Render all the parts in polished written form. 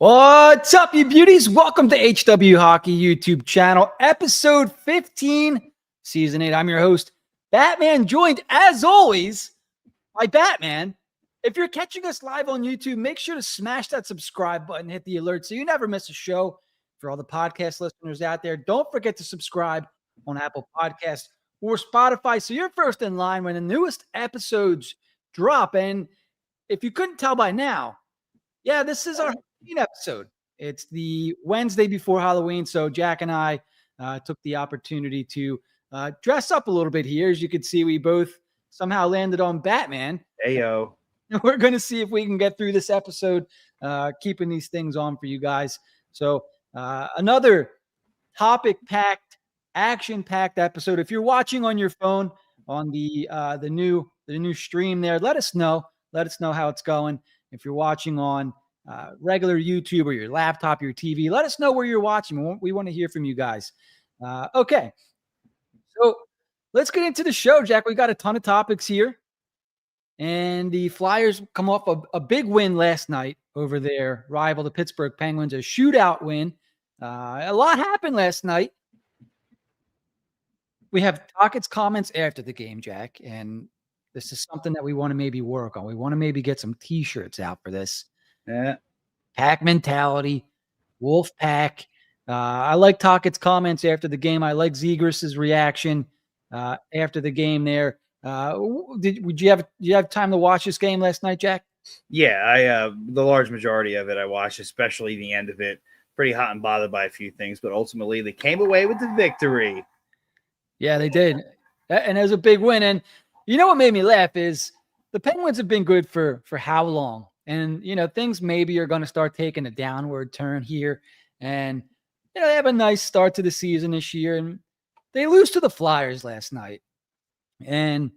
What's up, you beauties? Welcome to HW Hockey YouTube channel, episode 15, season 8. I'm your host, Batman, joined as always by Batman. If you're catching us live on YouTube, make sure to smash that subscribe button, hit the alert so you never miss a show. For all the podcast listeners out there, don't forget to subscribe on Apple Podcasts or Spotify so you're first in line when the newest episodes drop. And if you couldn't tell by now, yeah, this is our Halloween episode. It's the Wednesday before Halloween, so Jack and I took the opportunity to dress up a little bit here. As you can see, we both somehow landed on Batman. Heyo. We're going to see if we can get through this episode, keeping these things on for you guys. So another topic-packed, action-packed episode. If you're watching on your phone on the new stream there, let us know. Let us know how it's going. If you're watching on regular YouTube or your laptop, your TV, let us know where you're watching. We want to hear from you guys. Okay. So let's get into the show, Jack. We got a ton of topics here. And the Flyers come off a big win last night over their rival, the Pittsburgh Penguins, a shootout win. A lot happened last night. We have Tocchet's comments after the game, Jack, and this is something that we want to maybe work on. We want to maybe get some T-shirts out for this. Yeah. Pack mentality, Wolf Pack. I like Tocchet's comments after the game. I like Zegras' reaction after the game there. Would you have time to watch this game last night, Jack? Yeah, I the large majority of it I watched, especially the end of it. Pretty hot and bothered by a few things, but ultimately they came away with the victory. Yeah, they did. And it was a big win. And you know what made me laugh is the Penguins have been good for how long? And, things maybe are going to start taking a downward turn here. And, they have a nice start to the season this year. And they lose to the Flyers last night. And,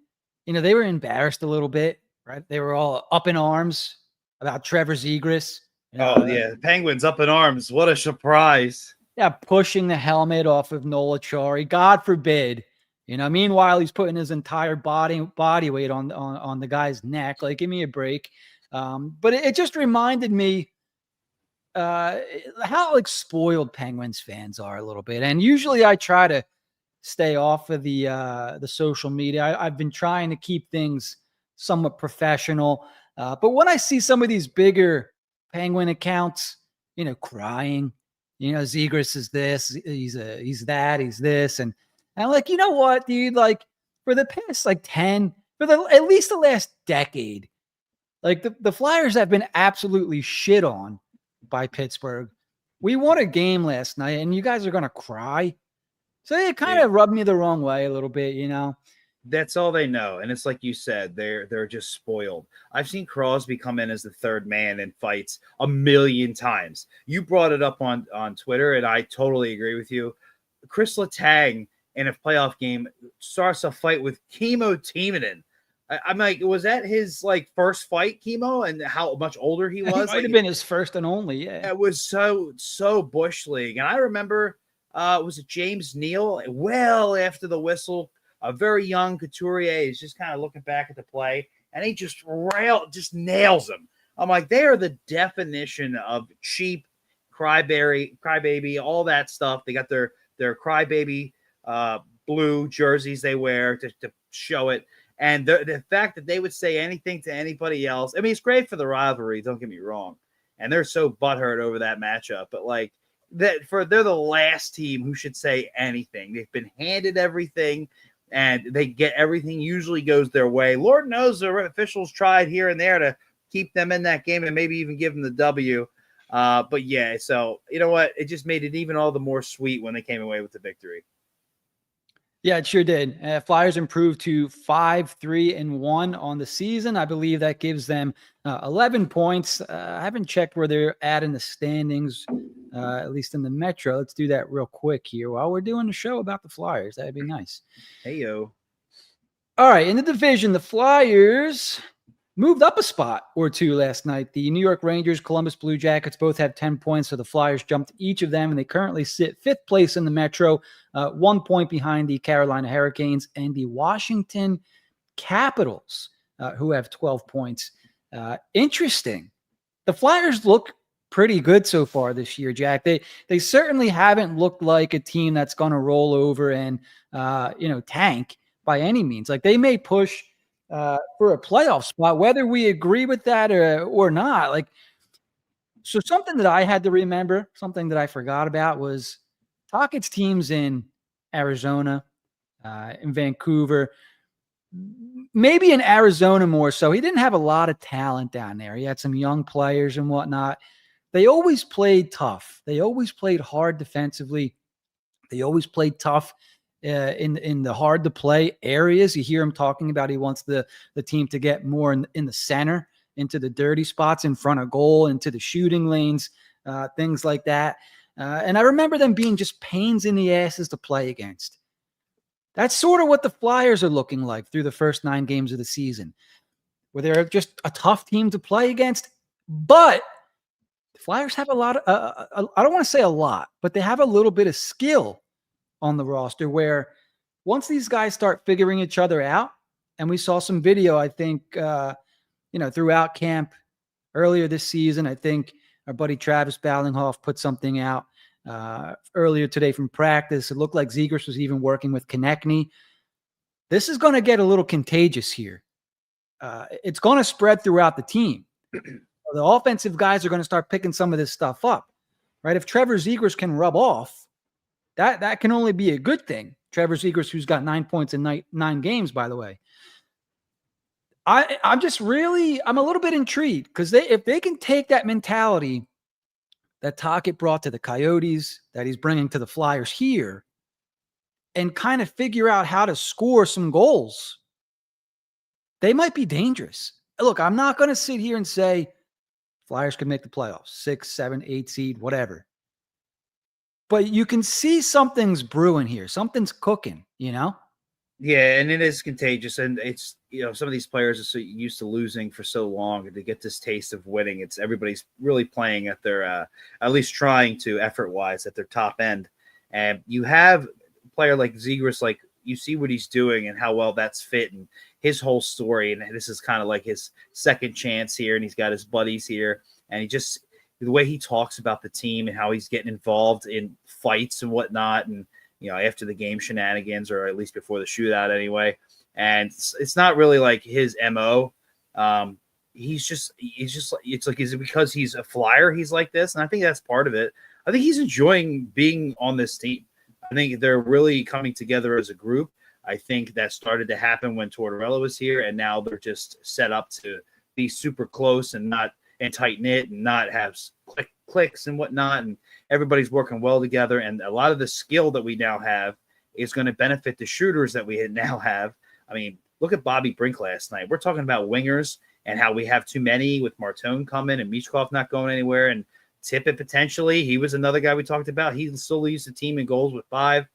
they were embarrassed a little bit, right? They were all up in arms about Trevor Zegras. The Penguins up in arms. What a surprise. Yeah, pushing the helmet off of Noel Acciari. God forbid. Meanwhile, he's putting his entire body weight on the guy's neck. Like, give me a break. But it just reminded me how spoiled Penguins fans are a little bit. And usually I try to stay off of the social media. I've been trying to keep things somewhat professional. But when I see some of these bigger Penguin accounts, crying, Zegras is this, he's that, he's this, and I'm like, you know what, dude? Like, for the past at least the last decade, like the Flyers have been absolutely shit on by Pittsburgh. We won a game last night, and you guys are gonna cry. So it kind of rubbed me the wrong way a little bit, That's all they know, and it's like you said, they're just spoiled. I've seen Crosby come in as the third man in fights a million times. You brought it up on Twitter, and I totally agree with you. Chris Letang in a playoff game starts a fight with Kimmo Timonen. I'm like, was that his first fight, Kimmo, and how much older he was? It might have been his first and only. Yeah, it was so Bush League, and I remember, was it James Neal? Well, after the whistle, a very young Couturier is just kind of looking back at the play, and he just nails him. I'm like, they are the definition of cheap crybaby, all that stuff. They got their crybaby blue jerseys they wear to show it. And the fact that they would say anything to anybody else, I mean, it's great for the rivalry, don't get me wrong. And they're so butthurt over that matchup. But they're the last team who should say anything. They've been handed everything, and they get everything usually goes their way. Lord knows the officials tried here and there to keep them in that game and maybe even give them the W. But yeah, so you know what? It just made it even all the more sweet when they came away with the victory. Yeah, it sure did. Flyers improved to 5-3-1 on the season. I believe that gives them 11 points. I haven't checked where they're at in the standings, at least in the Metro. Let's do that real quick here while we're doing the show about the Flyers. That'd be nice. Hey, yo. All right, in the division, the Flyers moved up a spot or two last night. The New York Rangers, Columbus Blue Jackets both have 10 points, so the Flyers jumped each of them, and they currently sit 5th place in the Metro, 1 point behind the Carolina Hurricanes and the Washington Capitals, who have 12 points. Interesting. The Flyers look pretty good so far this year, Jack. They certainly haven't looked like a team that's going to roll over and tank by any means. Like they may push for a playoff spot, whether we agree with that or not. Like, so something that I had to remember, something that I forgot about was Tocchet's teams in Arizona, in Vancouver, maybe in Arizona more so. He didn't have a lot of talent down there. He had some young players and whatnot. They always played tough. They always played hard defensively. They always played tough in the hard to play areas. You hear him talking about he wants the team to get more in the center, into the dirty spots in front of goal, into the shooting lanes, things like that. And I remember them being just pains in the asses to play against. That's sort of what the Flyers are looking like through the first 9 games of the season, where they're just a tough team to play against. But the Flyers have a lot of, I don't want to say a lot, but they have a little bit of skill on the roster where once these guys start figuring each other out, and we saw some video, I think, throughout camp earlier this season. I think our buddy Travis Ballinghoff put something out earlier today from practice. It looked like Zegras was even working with Konechny. This is going to get a little contagious here. It's going to spread throughout the team. The offensive guys are going to start picking some of this stuff up, right? If Trevor Zegras can rub off, that can only be a good thing. Trevor Zegras, who's got 9 points in 9 games, by the way. I'm a little bit intrigued because if they can take that mentality that Tocchet brought to the Coyotes, that he's bringing to the Flyers here, and kind of figure out how to score some goals, they might be dangerous. Look, I'm not going to sit here and say Flyers could make the playoffs, 6, 7, 8 seed, whatever. But you can see something's brewing here. Something's cooking, Yeah, and it is contagious. And it's, some of these players are so used to losing for so long, and to get this taste of winning, it's everybody's really playing at their, at least trying to effort-wise, at their top end. And you have a player like Zegras, like you see what he's doing and how well that's fit and his whole story. And this is kind of like his second chance here, and he's got his buddies here. And the way he talks about the team and how he's getting involved in fights and whatnot, and after the game shenanigans, or at least before the shootout anyway. And it's not really like his MO. It's like, is it because he's a Flyer he's like this? And I think that's part of it. I think he's enjoying being on this team. I think they're really coming together as a group. I think that started to happen when Tortorella was here, and now they're just set up to be super close and tight knit and not have clicks and whatnot. And everybody's working well together. And a lot of the skill that we now have is going to benefit the shooters that we now have. I mean, look at Bobby Brink last night. We're talking about wingers and how we have too many, with Martone coming and Michkov not going anywhere, and Tippett potentially. He was another guy we talked about. He still leads the team in goals with 5.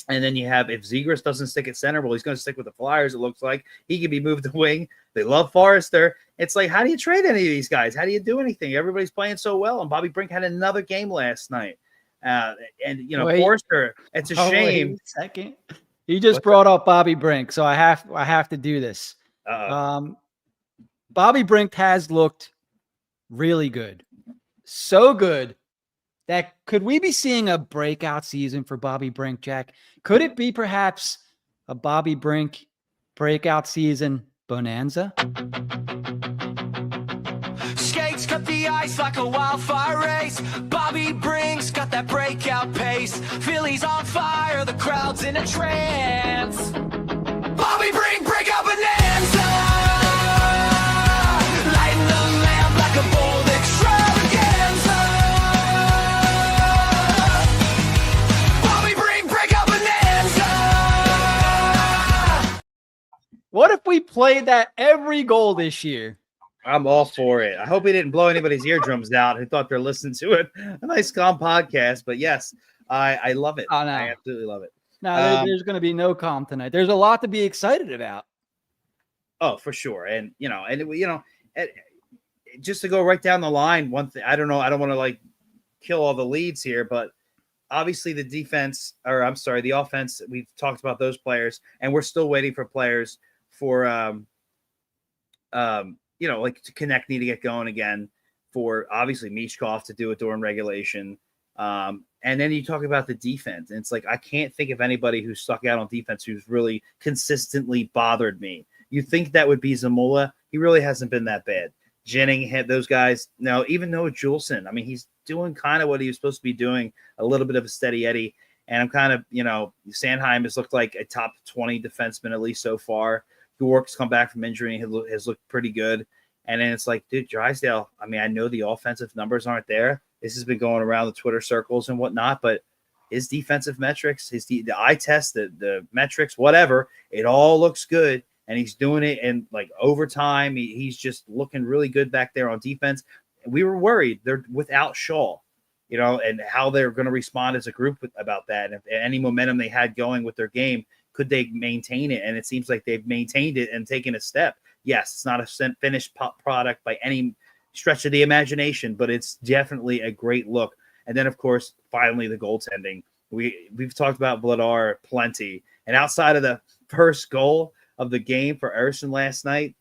And then you have, if Zegras doesn't stick at center, well, he's going to stick with the Flyers, it looks like. He can be moved to wing. They love Foerster. It's like, how do you trade any of these guys? How do you do anything? Everybody's playing so well. And Bobby Brink had another game last night. Foerster, it's a shame. Wait a second. You just brought up Bobby Brink, so I have to do this. Bobby Brink has looked really good. So good that could we be seeing a breakout season for Bobby Brink, Jack? Could it be perhaps a Bobby Brink breakout season bonanza? Skates cut the ice like a wildfire race. Bobby Brink's got that breakout pace. Philly's on fire, the crowd's in a trance. Bobby Brink, breakout bonanza. Lighting the lamp like a bold extravaganza. Bobby Brink, breakout bonanza. What if we played that every goal this year? I'm all for it. I hope he didn't blow anybody's eardrums out who thought they're listening to it. A nice, calm podcast. But yes, I love it. Oh, no. I absolutely love it. No, there's going to be no calm tonight. There's a lot to be excited about. Oh, for sure. And, just to go right down the line, one thing, I don't know, I don't want to like kill all the leads here, but obviously the offense, we've talked about those players, and we're still waiting for players for, like to Konechny to get going again, for obviously Michkov to do it during regulation. And then you talk about the defense, and it's like I can't think of anybody who's stuck out on defense who's really consistently bothered me. You think that would be Zamula? He really hasn't been that bad. Jennings had those guys. Now, even though Juleson, I mean, he's doing kind of what he was supposed to be doing, a little bit of a steady Eddie. And I'm kind of, Sandheim has looked like a top 20 defenseman, at least so far. York's come back from injury and has looked pretty good. And then it's like, dude, Drysdale, I mean, I know the offensive numbers aren't there. This has been going around the Twitter circles and whatnot, but his defensive metrics, the eye test, the metrics, whatever, it all looks good. And he's doing it in like overtime. He's just looking really good back there on defense. We were worried they're without Shaw, and how they're going to respond as a group about that. And if any momentum they had going with their game, could they maintain it? And it seems like they've maintained it and taken a step. Yes, it's not a finished product by any stretch of the imagination, but it's definitely a great look. And then, of course, finally the goaltending. We've talked about Vladar plenty. And outside of the first goal of the game for Ersson last night,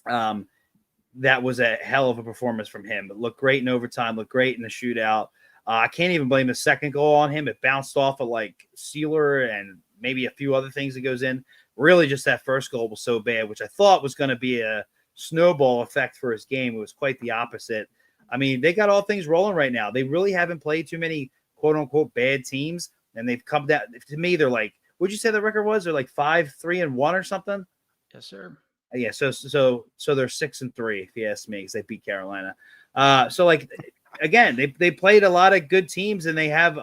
that was a hell of a performance from him. It looked great in overtime, looked great in the shootout. I can't even blame the second goal on him. It bounced off of like Seeler and maybe a few other things that goes in. Really, just that first goal was so bad, which I thought was going to be a snowball effect for his game. It was quite the opposite. I mean, they got all things rolling right now. They really haven't played too many quote-unquote bad teams, and they've come down. To me, they're like, what'd you say the record was? They're like 5-3-1 or something? Yes, sir. Yeah, so they're 6-3, if you ask me, because they beat Carolina. So like again, they played a lot of good teams, and they have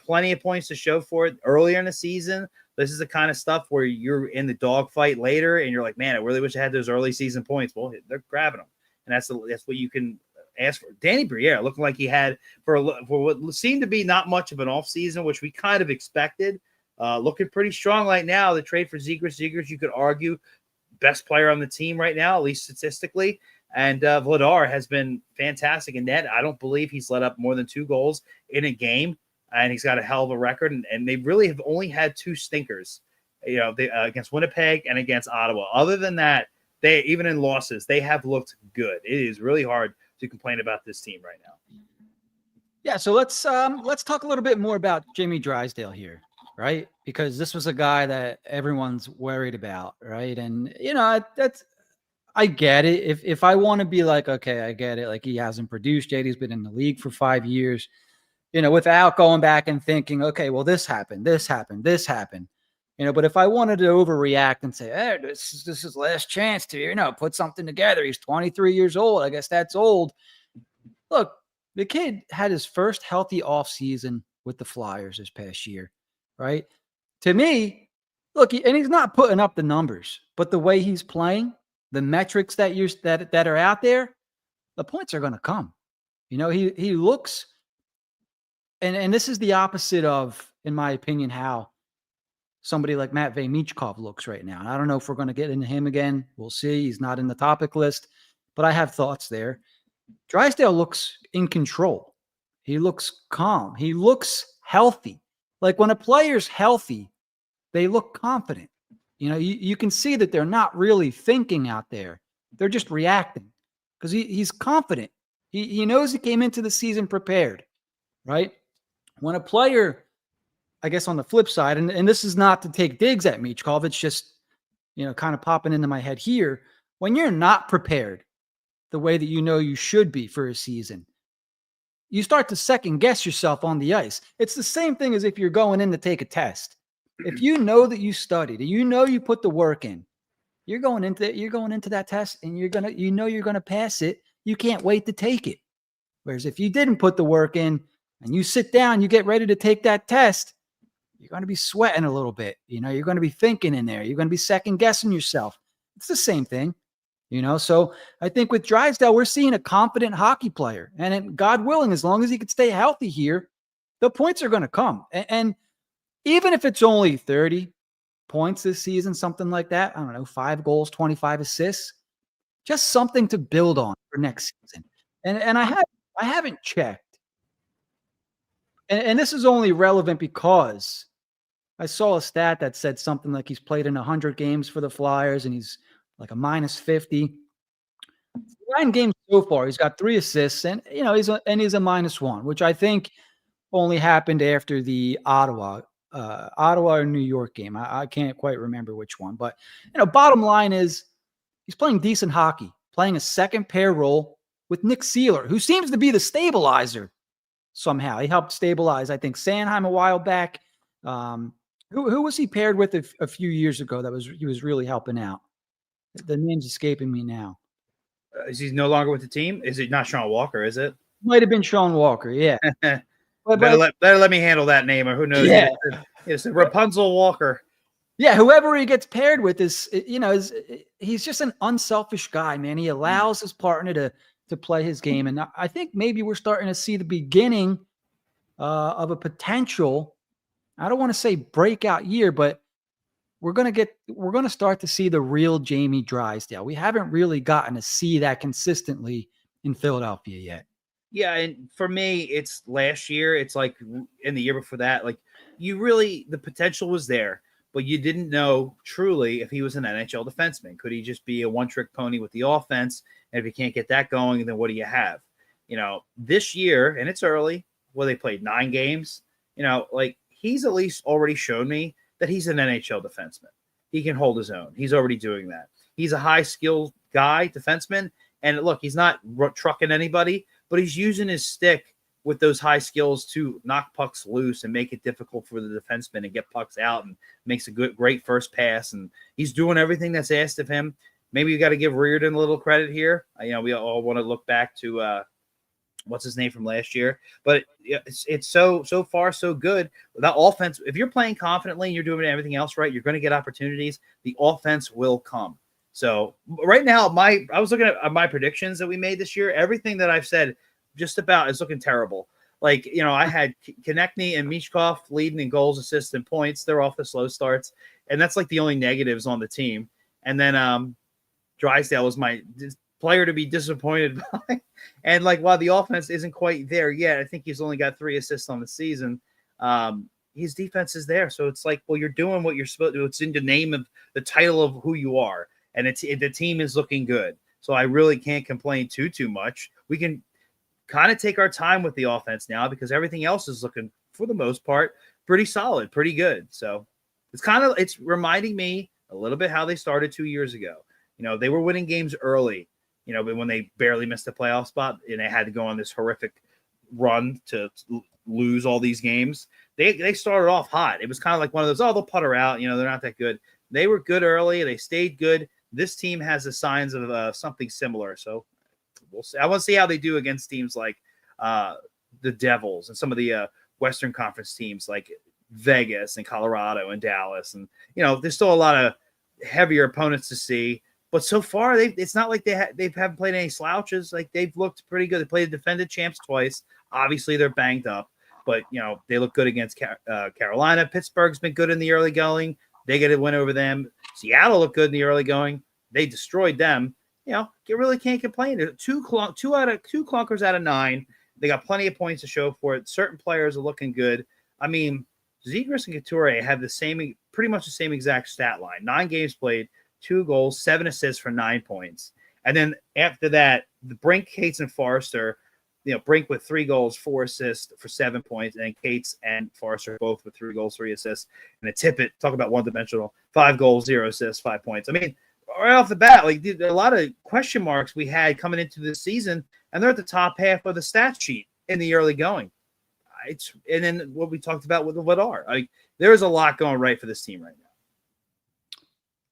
plenty of points to show for it earlier in the season. This is the kind of stuff where you're in the dogfight later, and you're like, man, I really wish I had those early season points. Well, they're grabbing them, and that's what you can ask for. Danny Briere looking like he had for what seemed to be not much of an off season, which we kind of expected. Looking pretty strong right now. The trade for Zegras, you could argue best player on the team right now, at least statistically. And Vladar has been fantastic in net. I don't believe he's let up more than 2 goals in a game, and he's got a hell of a record. And they really have only had 2 stinkers, against Winnipeg and against Ottawa. Other than that, they even in losses, they have looked good. It is really hard to complain about this team right now. Yeah, so let's talk a little bit more about Jamie Drysdale here, right? Because this was a guy that everyone's worried about, right? And I get it. If I want to be like, okay, I get it. Like, he hasn't produced yet. He's been in the league for 5 years, without going back and thinking, okay, well, this happened. But if I wanted to overreact and say, hey, this is his last chance to, put something together. He's 23 years old. I guess that's old. Look, the kid had his first healthy offseason with the Flyers this past year, right? To me, look, and he's not putting up the numbers, but the way he's playing, the metrics that are out there, the points are going to come. He looks, and this is the opposite of, in my opinion, how somebody like Matvei Michkov looks right now. And I don't know if we're going to get into him again. We'll see. He's not in the topic list, but I have thoughts there. Drysdale looks in control. He looks calm. He looks healthy. Like, when a player's healthy, they look confident. You can see that they're not really thinking out there. They're just reacting because he's confident. He knows he came into the season prepared, right? When a player, I guess on the flip side, and this is not to take digs at Michkov, it's just, kind of popping into my head here. When you're not prepared the way that you should be for a season, you start to second guess yourself on the ice. It's the same thing as if you're going in to take a test. If you know that you studied, you put the work in, you're going into that test and you're going to pass it. You can't wait to take it. Whereas if you didn't put the work in and you sit down, you get ready to take that test, you're going to be sweating a little bit. You're going to be thinking in there. You're going to be second guessing yourself. It's the same thing. So I think with Drysdale, we're seeing a confident hockey player. And God willing, as long as he can stay healthy here, the points are going to come. And even if it's only 30 points this season, something like that, I don't know, 5 goals, 25 assists, just something to build on for next season. And I haven't checked. And this is only relevant because I saw a stat that said something like he's played in 100 games for the Flyers and he's like a -50. The 9 games so far. He's got 3 assists, and he's a -1, which I think only happened after the Ottawa or New York game. I can't quite remember which one, but bottom line is he's playing decent hockey, playing a second pair role with Nick Seeler, who seems to be the stabilizer somehow. He helped stabilize, I think, Sanheim a while back. Who was he paired with a few years ago he was really helping out? The name's escaping me now. Is he no longer with the team? Is it not Sean Walker, is it? Might have been Sean Walker, yeah. Better let me handle that name, or who knows? Yeah. It's Rapunzel Walker. Yeah, whoever he gets paired with he's just an unselfish guy, man. He allows his partner to play his game. And I think maybe we're starting to see the beginning of a potential, I don't want to say breakout year, but we're going to start to see the real Jamie Drysdale. We haven't really gotten to see that consistently in Philadelphia yet. Yeah, and for me, it's last year. It's like in the year before that. Like the potential was there, but you didn't know truly if he was an NHL defenseman. Could he just be a one-trick pony with the offense? And if you can't get that going, then what do you have? This year, and it's early, they played 9 games. Like he's at least already shown me that he's an NHL defenseman. He can hold his own. He's already doing that. He's a high-skilled guy, defenseman. And look, he's not trucking anybody, but he's using his stick with those high skills to knock pucks loose and make it difficult for the defenseman and get pucks out, and makes a great first pass. And he's doing everything that's asked of him. Maybe you got to give Reardon a little credit here. We all want to look back to what's his name from last year, but it's so far so good. That offense, if you're playing confidently and you're doing everything else right, you're going to get opportunities. The offense will come. So right now, I was looking at my predictions that we made this year. Everything that I've said just about is looking terrible. Like, I had Konechny and Michkov leading in goals, assists, and points. They're off the slow starts, and that's like the only negatives on the team. And then Drysdale was my player to be disappointed by. And like, while the offense isn't quite there yet, I think he's only got 3 assists on the season. His defense is there. So it's like, well, you're doing what you're supposed to do. It's in the name of the title of who you are. And the team is looking good. So I really can't complain too much. We can kind of take our time with the offense now because everything else is looking, for the most part, pretty solid, pretty good. So it's reminding me a little bit how they started 2 years ago. They were winning games early, but when they barely missed a playoff spot and they had to go on this horrific run to lose all these games, they started off hot. It was kind of like one of those, they'll putter out, they're not that good. They were good early. They stayed good. This team has the signs of something similar. So we'll see. I want to see how they do against teams like the Devils and some of the Western Conference teams like Vegas and Colorado and Dallas. And, there's still a lot of heavier opponents to see. But so far, it's not like they haven't played any slouches. Like, they've looked pretty good. They played the defended champs twice. Obviously, they're banged up. But, they look good against Carolina. Pittsburgh's been good in the early going. They get a win over them. Seattle looked good in the early going. They destroyed them. You really can't complain. Two clunkers out of 9. They got plenty of points to show for it. Certain players are looking good. I mean, Zegras and Couturier have pretty much the same exact stat line. 9 games played, 2 goals, 7 assists for 9 points. And then after that, the Brink, Cates, and Foerster, Brink with 3 goals, 4 assists for 7 points, and then Cates and Foerster both with 3 goals, 3 assists. And a Tippett, talk about one-dimensional, 5 goals, 0 assists, 5 points. I mean, right off the bat, like, a lot of question marks we had coming into this season, and they're at the top half of the stat sheet in the early going. And then what we talked about with the Vladar. Like, there's a lot going right for this team right now.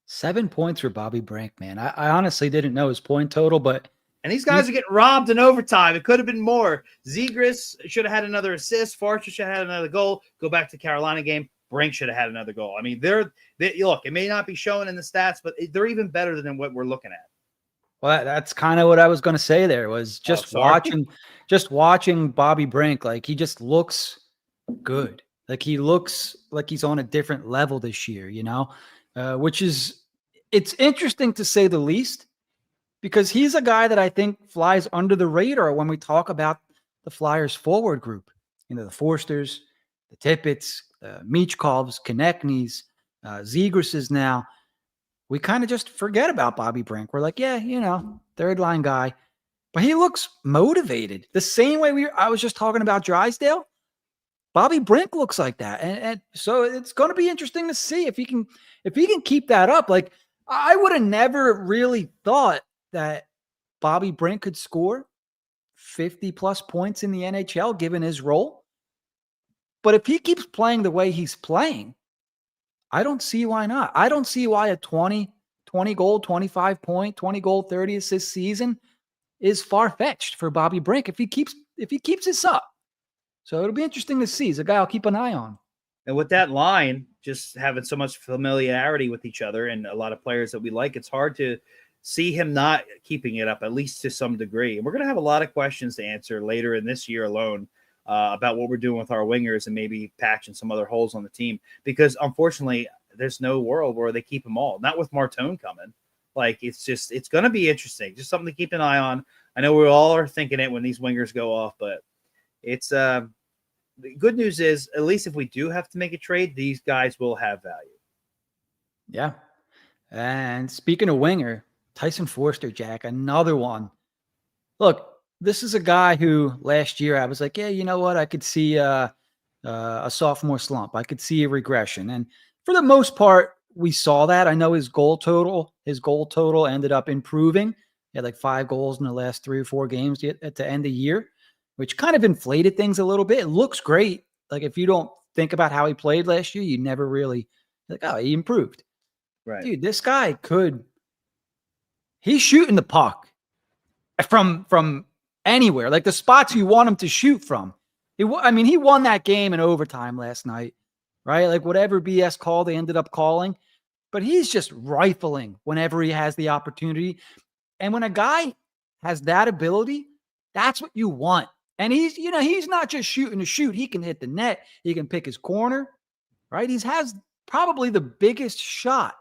7 points for Bobby Brink, man. I honestly didn't know his point total, but and these guys are getting robbed in overtime. It could have been more. Zegras should have had another assist. Foerster should have had another goal. Go back to Carolina game. Brink should have had another goal. I mean, they look, it may not be showing in the stats, but they're even better than what we're looking at. Well, that's kind of what I was going to say there was just watching Bobby Brink. Like, he just looks good. Like, he looks like he's on a different level this year, which is, it's interesting to say the least, because he's a guy that I think flies under the radar when we talk about the Flyers forward group. The Foersters, the Tippetts, Michkovs, Konechnys, Zegrases now. We kind of just forget about Bobby Brink. We're like, yeah, third line guy. but he looks motivated. The same way I was just talking about Drysdale. Bobby Brink looks like that. And so it's going to be interesting to see if he can keep that up. Like, I would have never really thought that Bobby Brink could score 50 plus points in the NHL given his role. But if he keeps playing the way he's playing, I don't see why not. I don't see why a 20 goal, 25 point, 20 goal, 30 assist season is far-fetched for Bobby Brink if he keeps this up. So it'll be interesting to see. He's a guy I'll keep an eye on. And with that line, just having so much familiarity with each other and a lot of players that we like, it's hard to see him not keeping it up, at least to some degree. And we're going to have a lot of questions to answer later in this year alone about what we're doing with our wingers and maybe patching some other holes on the team. Because unfortunately, there's no world where they keep them all. Not with Martone coming. Like, it's going to be interesting. Just something to keep an eye on. I know we all are thinking it when these wingers go off, but it's the good news is, at least if we do have to make a trade, these guys will have value. Yeah. And speaking of winger, Tyson Foerster, Jack, another one. Look, this is a guy who last year I was like, yeah, you know what? I could see a sophomore slump. I could see a regression. And for the most part, we saw that. I know his goal total ended up improving. He had like 5 goals in the last 3 or 4 games at the end of the year, which kind of inflated things a little bit. It looks great. Like, if you don't think about how he played last year, you never really like, oh, he improved. Right. Dude, this guy he's shooting the puck from anywhere, like the spots you want him to shoot from. He won that game in overtime last night, right? Like, whatever BS call they ended up calling, but he's just rifling whenever he has the opportunity. And when a guy has that ability, that's what you want. And he's not just shooting to shoot. He can hit the net. He can pick his corner, right? He has probably the biggest shot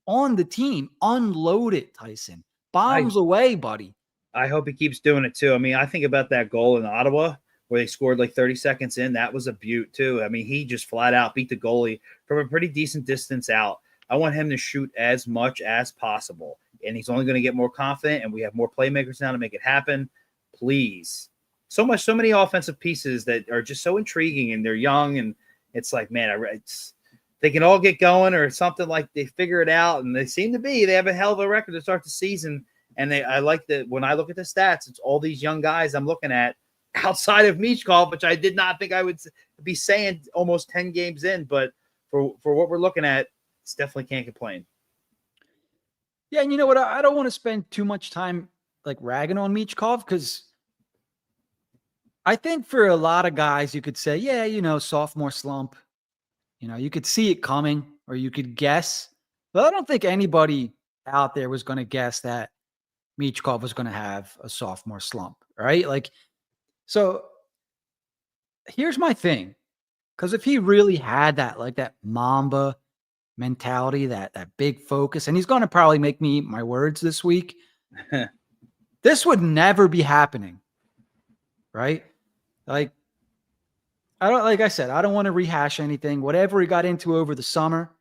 on the team. Unload it, Tyson. Bombs away, buddy. I hope he keeps doing it too. I mean, I think about that goal in Ottawa where they scored like 30 seconds in. That was a beaut too. I mean, he just flat out beat the goalie from a pretty decent distance out. I want him to shoot as much as possible. And he's only going to get more confident, and we have more playmakers now to make it happen. Please. So many offensive pieces that are just so intriguing, and they're young, and it's like, man, they can all get going or something, like they figure it out, and they seem to be. They have a hell of a record to start the season, and I like that when I look at the stats, it's all these young guys I'm looking at outside of Michkov, which I did not think I would be saying almost 10 games in, but for what we're looking at, it's definitely can't complain. Yeah, and you know what? I don't want to spend too much time like ragging on Michkov, because I think for a lot of guys, you could say, yeah, sophomore slump. You could see it coming, or you could guess. But I don't think anybody out there was going to guess that Michkov was going to have a sophomore slump, right? Like, so here's my thing. Because if he really had that Mamba mentality, that big focus, and he's going to probably make me eat my words this week, this would never be happening, right? Like I said, I don't want to rehash anything. Whatever he got into over the summer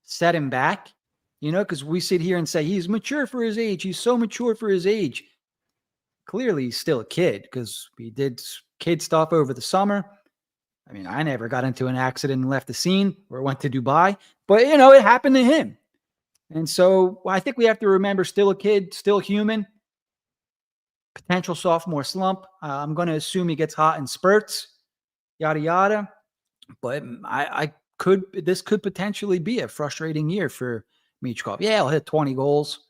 set him back, because we sit here and say he's mature for his age. He's so mature for his age. Clearly, he's still a kid, because we did kid stuff over the summer. I mean, I never got into an accident and left the scene or went to Dubai, but it happened to him. And so I think we have to remember, still a kid, still human, potential sophomore slump. I'm going to assume he gets hot in spurts, yada, yada. But this could potentially be a frustrating year for Michkov. Yeah, he'll hit 20 goals,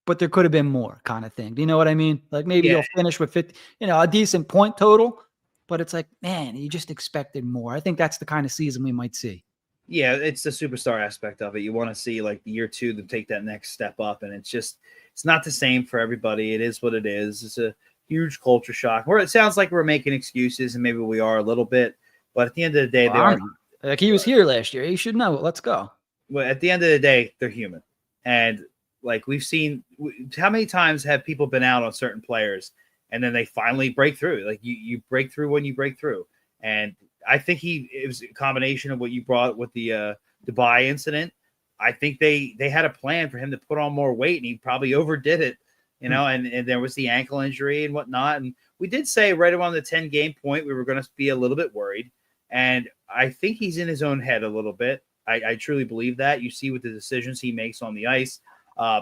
but there could have been more, kind of thing. Do you know what I mean? Like, maybe he'll finish with 50, a decent point total. But it's like, man, you just expected more. I think that's the kind of season we might see. Yeah, it's the superstar aspect of it. You want to see, like, year 2 to take that next step up, and it's not the same for everybody. It is what it is. It's a huge culture shock. Where it sounds like we're making excuses, and maybe we are a little bit, but at the end of the day, like, he was here last year. He should know. Let's go. Well, at the end of the day, they're human, and like we've seen, how many times have people been out on certain players, and then they finally break through? Like, you break through when you break through. And I think it was a combination of what you brought with the Dubai incident. I think they had a plan for him to put on more weight, and he probably overdid it and there was the ankle injury and whatnot. And we did say right around the 10-game point, we were going to be a little bit worried. And I think he's in his own head a little bit. I truly believe that. You see with the decisions he makes on the ice.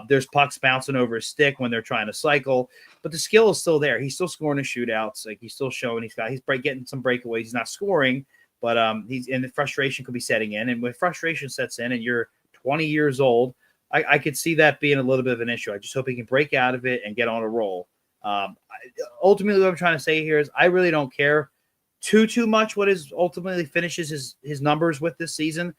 There's pucks bouncing over his stick when they're trying to cycle, but the skill is still there. He's still scoring his shootouts. Like, he's still showing he's getting some breakaways. He's not scoring, but the frustration could be setting in. And when frustration sets in and you're 20 years old, I could see that being a little bit of an issue. I just hope he can break out of it and get on a roll. Ultimately, what I'm trying to say here is I really don't care too much what is ultimately finishes his numbers with this season.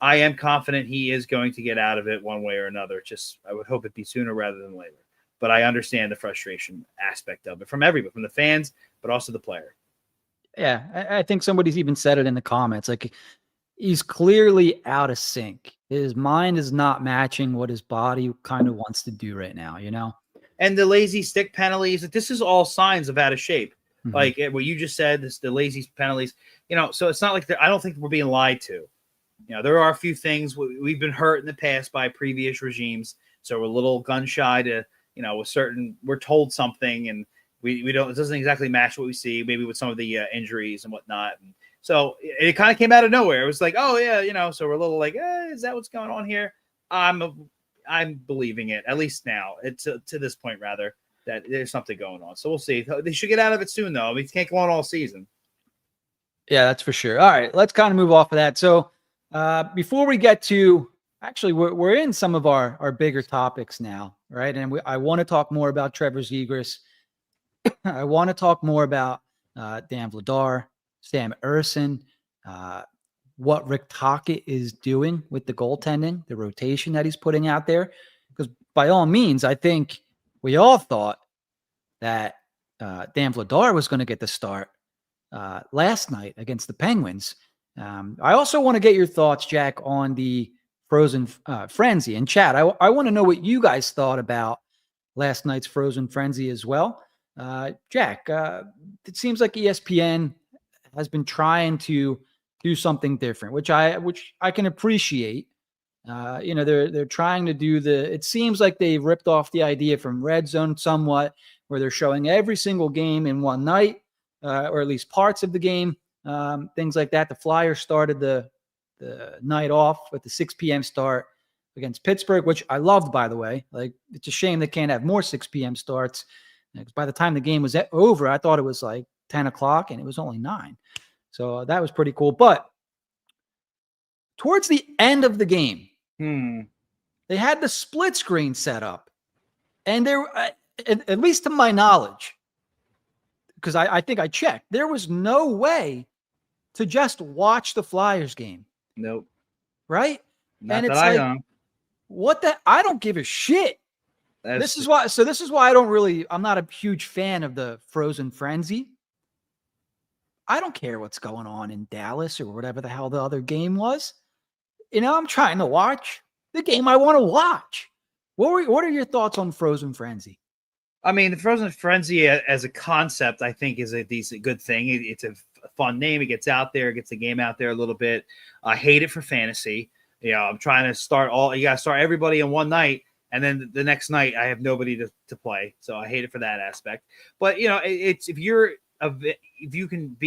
I am confident he is going to get out of it one way or another. Just, I would hope it be sooner rather than later. But I understand the frustration aspect of it from everybody, from the fans, but also the player. Yeah, I think somebody's even said it in the comments. Like, he's clearly out of sync. His mind is not matching what his body kind of wants to do right now, And the lazy stick penalties, this is all signs of out of shape. Mm-hmm. Like what you just said, the lazy penalties, so it's not like I don't think we're being lied to. There are a few things we've been hurt in the past by previous regimes. So we're a little gun shy to, we're told something and we don't, it doesn't exactly match what we see, maybe with some of the injuries and whatnot. And so it kind of came out of nowhere. It was like, oh yeah, so we're a little like, is that what's going on here? I'm believing it, at least now. It's to this point, rather, that there's something going on. So we'll see. They should get out of it soon, though. I mean, it can't go on all season. Yeah, that's for sure. All right, let's kind of move off of that. So before we get to, actually, we're in some of our bigger topics now, right? And I want to talk more about Trevor Zegras. I want to talk more about Dan Vladar, Sam Ersson, what Rick Tocchet is doing with the goaltending, the rotation that he's putting out there. Because by all means, I think we all thought that Dan Vladar was going to get the start last night against the Penguins. I also want to get your thoughts, Jack, on the Frozen Frenzy. And chat, I want to know what you guys thought about last night's Frozen Frenzy as well. Jack, it seems like ESPN has been trying to do something different, which I can appreciate. They're trying to do it seems like they ripped off the idea from Red Zone somewhat, where they're showing every single game in one night, or at least parts of the game, things like that. The Flyers started the night off with the 6 p.m. start against Pittsburgh, which I loved, by the way. Like, it's a shame they can't have more 6 p.m. starts. By the time the game was over, I thought it was like 10 o'clock and it was only 9. So that was pretty cool. But towards the end of the game, they had the split screen set up. And there, at least to my knowledge, because I think I checked, there was no way to just watch the Flyers game. Nope. Right? Not and that it's I like, know. What the? I don't give a shit. This is why I'm not a huge fan of the Frozen Frenzy. I don't care what's going on in Dallas or whatever the hell the other game was. I'm trying to watch the game I want to watch. What are your thoughts on Frozen Frenzy? I mean, the Frozen Frenzy as a concept, I think, is a good thing. It's a fun name. It gets out there, gets the game out there a little bit. I hate it for fantasy. I'm trying to start you got to start everybody in one night. And then the next night I have nobody to play. So I hate it for that aspect. But, it's if you can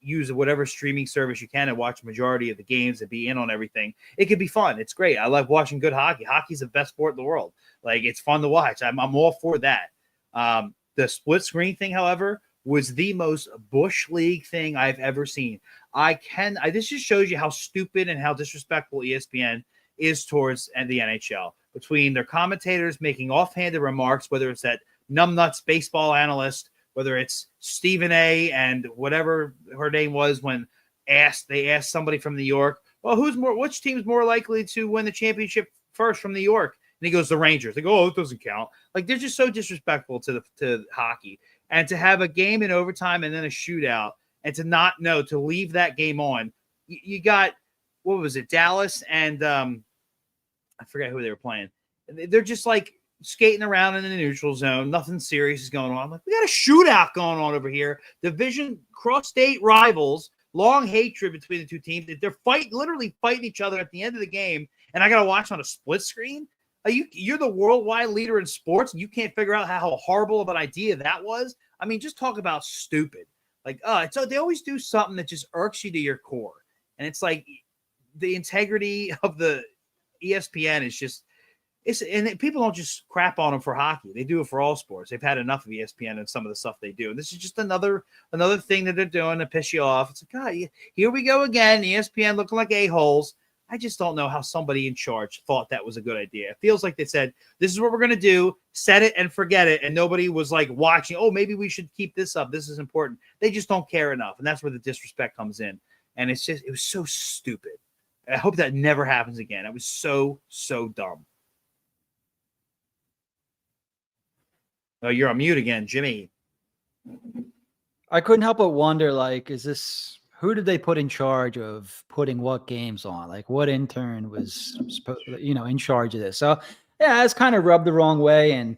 use whatever streaming service you can and watch a majority of the games and be in on everything, it could be fun. It's great. I love watching good hockey. Hockey's the best sport in the world. Like, it's fun to watch. I'm all for that. The split screen thing, however, was the most Bush League thing I've ever seen. This just shows you how stupid and how disrespectful ESPN is towards the NHL. Between their commentators making offhanded remarks, whether it's that numbnuts baseball analyst, whether it's Stephen A. and whatever her name was when they asked somebody from New York, well, which team's more likely to win the championship first from New York? And he goes, the Rangers. They go, oh, it doesn't count. Like, they're just so disrespectful to hockey. And to have a game in overtime and then a shootout and to not know, to leave that game on, you got, what was it, Dallas and I forget who they were playing. They're just like skating around in the neutral zone. Nothing serious is going on. I'm like, we got a shootout going on over here. Division cross-state rivals, long hatred between the two teams. They're literally fighting each other at the end of the game, and I got to watch on a split screen. You're the worldwide leader in sports, and you can't figure out how horrible of an idea that was. I mean, just talk about stupid. Like, so they always do something that just irks you to your core. And it's like the integrity of the ESPN is just, and people don't just crap on them for hockey. They do it for all sports. They've had enough of ESPN and some of the stuff they do. And this is just another thing that they're doing to piss you off. It's like, God, here we go again. ESPN looking like a-holes. I just don't know how somebody in charge thought that was a good idea. It feels like they said, this is what we're going to do, set it and forget it. And nobody was like watching, oh, maybe we should keep this up. This is important. They just don't care enough. And that's where the disrespect comes in. And it was so stupid. I hope that never happens again. It was so dumb. Oh, you're on mute again, Jimmy. I couldn't help but wonder, like, who did they put in charge of putting what games on? Like, what intern was in charge of this? So, yeah, it's kind of rubbed the wrong way. And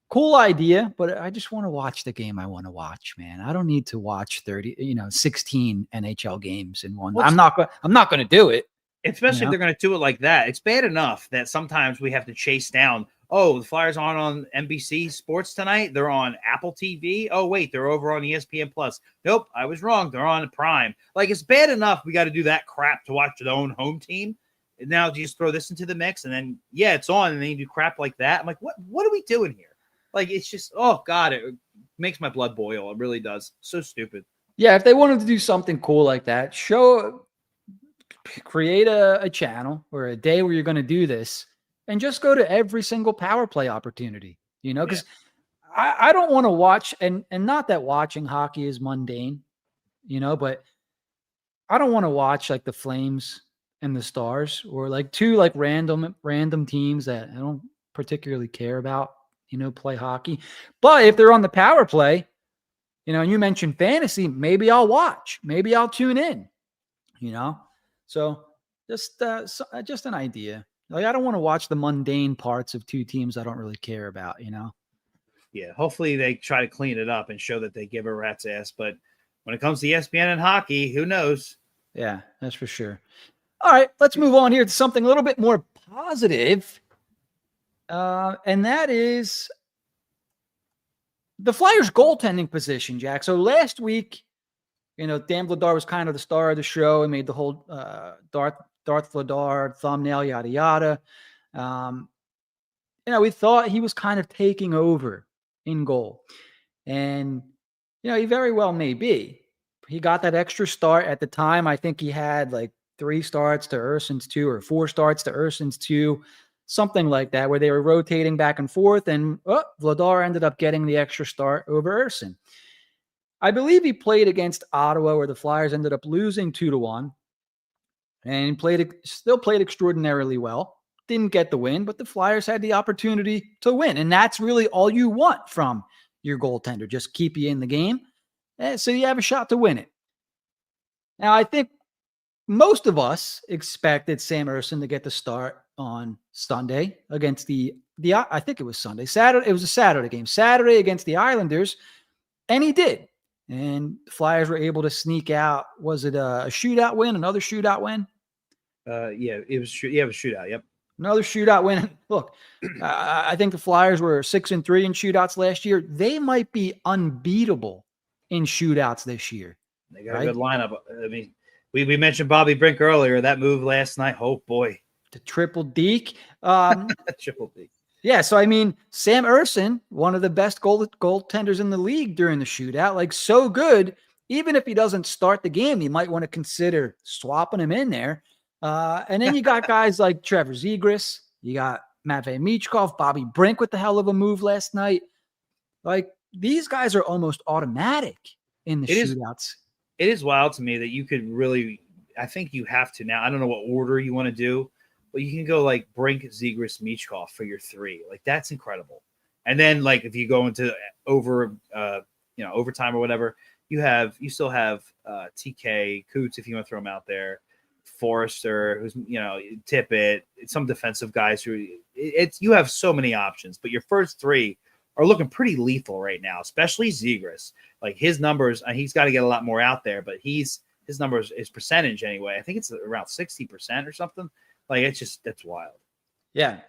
cool idea, but I just want to watch the game I want to watch, man. I don't need to watch 16 NHL games in one. I'm not going to do it. Especially if they're going to do it like that. It's bad enough that sometimes we have to chase down. Oh, the Flyers aren't on NBC Sports tonight. They're on Apple TV. Oh, wait, they're over on ESPN Plus. Nope, I was wrong. They're on Prime. Like, it's bad enough we got to do that crap to watch their own home team. And now you just throw this into the mix, and then, yeah, it's on, and then you do crap like that. I'm like, what are we doing here? Like, it's just, oh, God, it makes my blood boil. It really does. So stupid. Yeah, if they wanted to do something cool like that, create a channel or a day where you're going to do this. And just go to every single power play opportunity, because I don't want to watch, and not that watching hockey is mundane, but I don't want to watch like the Flames and the Stars or like two like random teams that I don't particularly care about, play hockey. But if they're on the power play, and you mentioned fantasy, maybe I'll watch, maybe I'll tune in, so just an idea. Like, I don't want to watch the mundane parts of two teams I don't really care about, Yeah, hopefully they try to clean it up and show that they give a rat's ass. But when it comes to ESPN and hockey, who knows? Yeah, that's for sure. All right, let's move on here to something a little bit more positive. And that is the Flyers goaltending position, Jack. So last week, Dan Vladar was kind of the star of the show and made the whole Darth Vladar thumbnail, yada, yada. We thought he was kind of taking over in goal. And, he very well may be. He got that extra start at the time. I think he had like 3 starts to Ersson's 2 or 4 starts to Ersson's 2, something like that, where they were rotating back and forth. And Vladar ended up getting the extra start over Ersson. I believe he played against Ottawa, where the Flyers ended up losing 2-1. And still played extraordinarily well. Didn't get the win, but the Flyers had the opportunity to win. And that's really all you want from your goaltender. Just keep you in the game, so you have a shot to win it. Now, I think most of us expected Sam Ersson to get the start on Sunday against I think it was Sunday. Saturday. It was a Saturday game. Saturday against the Islanders, and he did. And the Flyers were able to sneak out. Was it a shootout win? Another shootout win? Yeah, it was. Yeah, it was shootout. Yep, another shootout win. Look, I think the Flyers were 6-3 in shootouts last year. They might be unbeatable in shootouts this year. They got a good lineup. I mean, we mentioned Bobby Brink earlier. That move last night. Oh boy, the triple deke. Triple deke. Yeah, so I mean, Sam Ersson, one of the best goaltenders in the league during the shootout, like so good, even if he doesn't start the game, you might want to consider swapping him in there. And then you got guys like Trevor Zegras, you got Matvei Michkov, Bobby Brink with the hell of a move last night. Like, these guys are almost automatic in the shootouts. It is wild to me that you could really, I think you have to now. I don't know what order you want to do. But you can go like Brink, Zegras, Michkov for your 3. Like, that's incredible. And then like if you go into overtime or whatever, you still have TK, Coots if you want to throw him out there, Foerster, who's Tippett, some defensive guys who you have so many options. But your first 3 are looking pretty lethal right now, especially Zegras. Like, his numbers, he's got to get a lot more out there, but his numbers, his percentage anyway, I think it's around 60% or something. Like, that's wild. Yeah.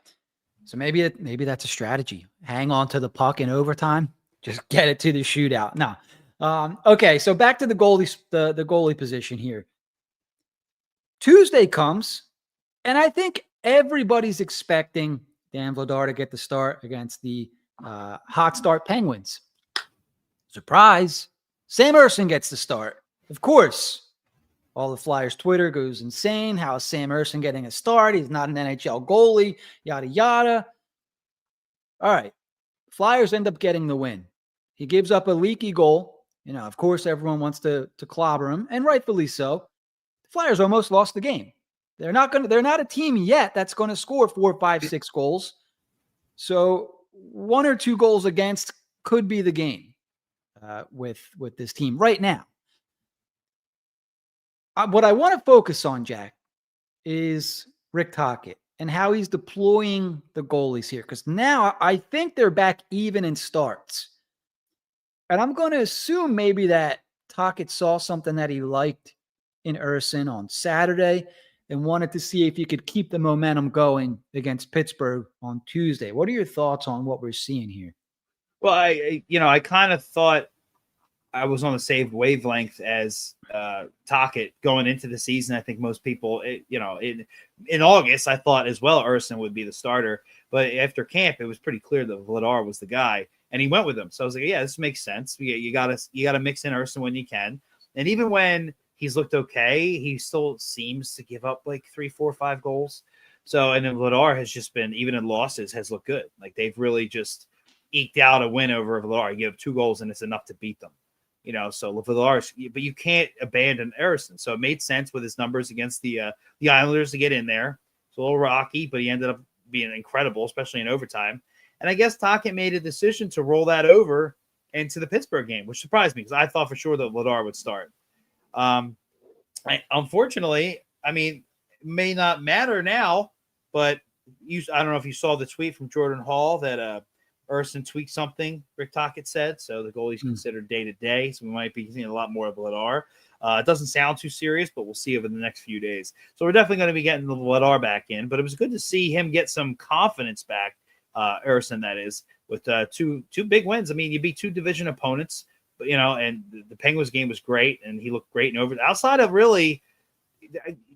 So maybe that's a strategy. Hang on to the puck in overtime. Just get it to the shootout. No. Okay, so back to the goalie position here. Tuesday comes, and I think everybody's expecting Dan Vladar to get the start against the hot start Penguins. Surprise. Sam Ersson gets the start. Of course, all the Flyers Twitter goes insane. How is Sam Ersson getting a start? He's not an NHL goalie, yada, yada. All right. Flyers end up getting the win. He gives up a leaky goal. Of course, everyone wants to clobber him, and rightfully so. The Flyers almost lost the game. They're not a team yet that's going to score 4, 5, 6 goals. So 1 or 2 goals against could be the game with this team right now. What I want to focus on, Jack, is Rick Tocchet and how he's deploying the goalies here. Because now I think they're back even in starts. And I'm going to assume maybe that Tocchet saw something that he liked in Ersson on Saturday and wanted to see if he could keep the momentum going against Pittsburgh on Tuesday. What are your thoughts on what we're seeing here? Well, I kind of thought I was on the same wavelength as Tocchet going into the season. I think most people, in August, I thought as well Ersson would be the starter. But after camp, it was pretty clear that Vladar was the guy, and he went with him. So I was like, yeah, this makes sense. You gotta mix in Ersson when you can. And even when he's looked okay, he still seems to give up like 3, 4, 5 goals. So, and then Vladar has just been, even in losses, has looked good. Like they've really just eked out a win over Vladar. You give up 2 goals and it's enough to beat them. So Vladar, but you can't abandon Ersson. So it made sense with his numbers against the Islanders to get in there. It's a little rocky, but he ended up being incredible, especially in overtime. And I guess Tocchet made a decision to roll that over into the Pittsburgh game, which surprised me because I thought for sure that Vladar would start. Unfortunately, it may not matter now, but I don't know if you saw the tweet from Jordan Hall that Ersson tweaked something, Rick Tocchet said. So the goalie's considered day-to-day, so we might be seeing a lot more of Vladar. It doesn't sound too serious, but we'll see over the next few days. So we're definitely going to be getting the Vladar back in, but it was good to see him get some confidence back, Ersson, that is, with two big wins. You beat 2 division opponents, but and the Penguins game was great, and he looked great in over. Outside of really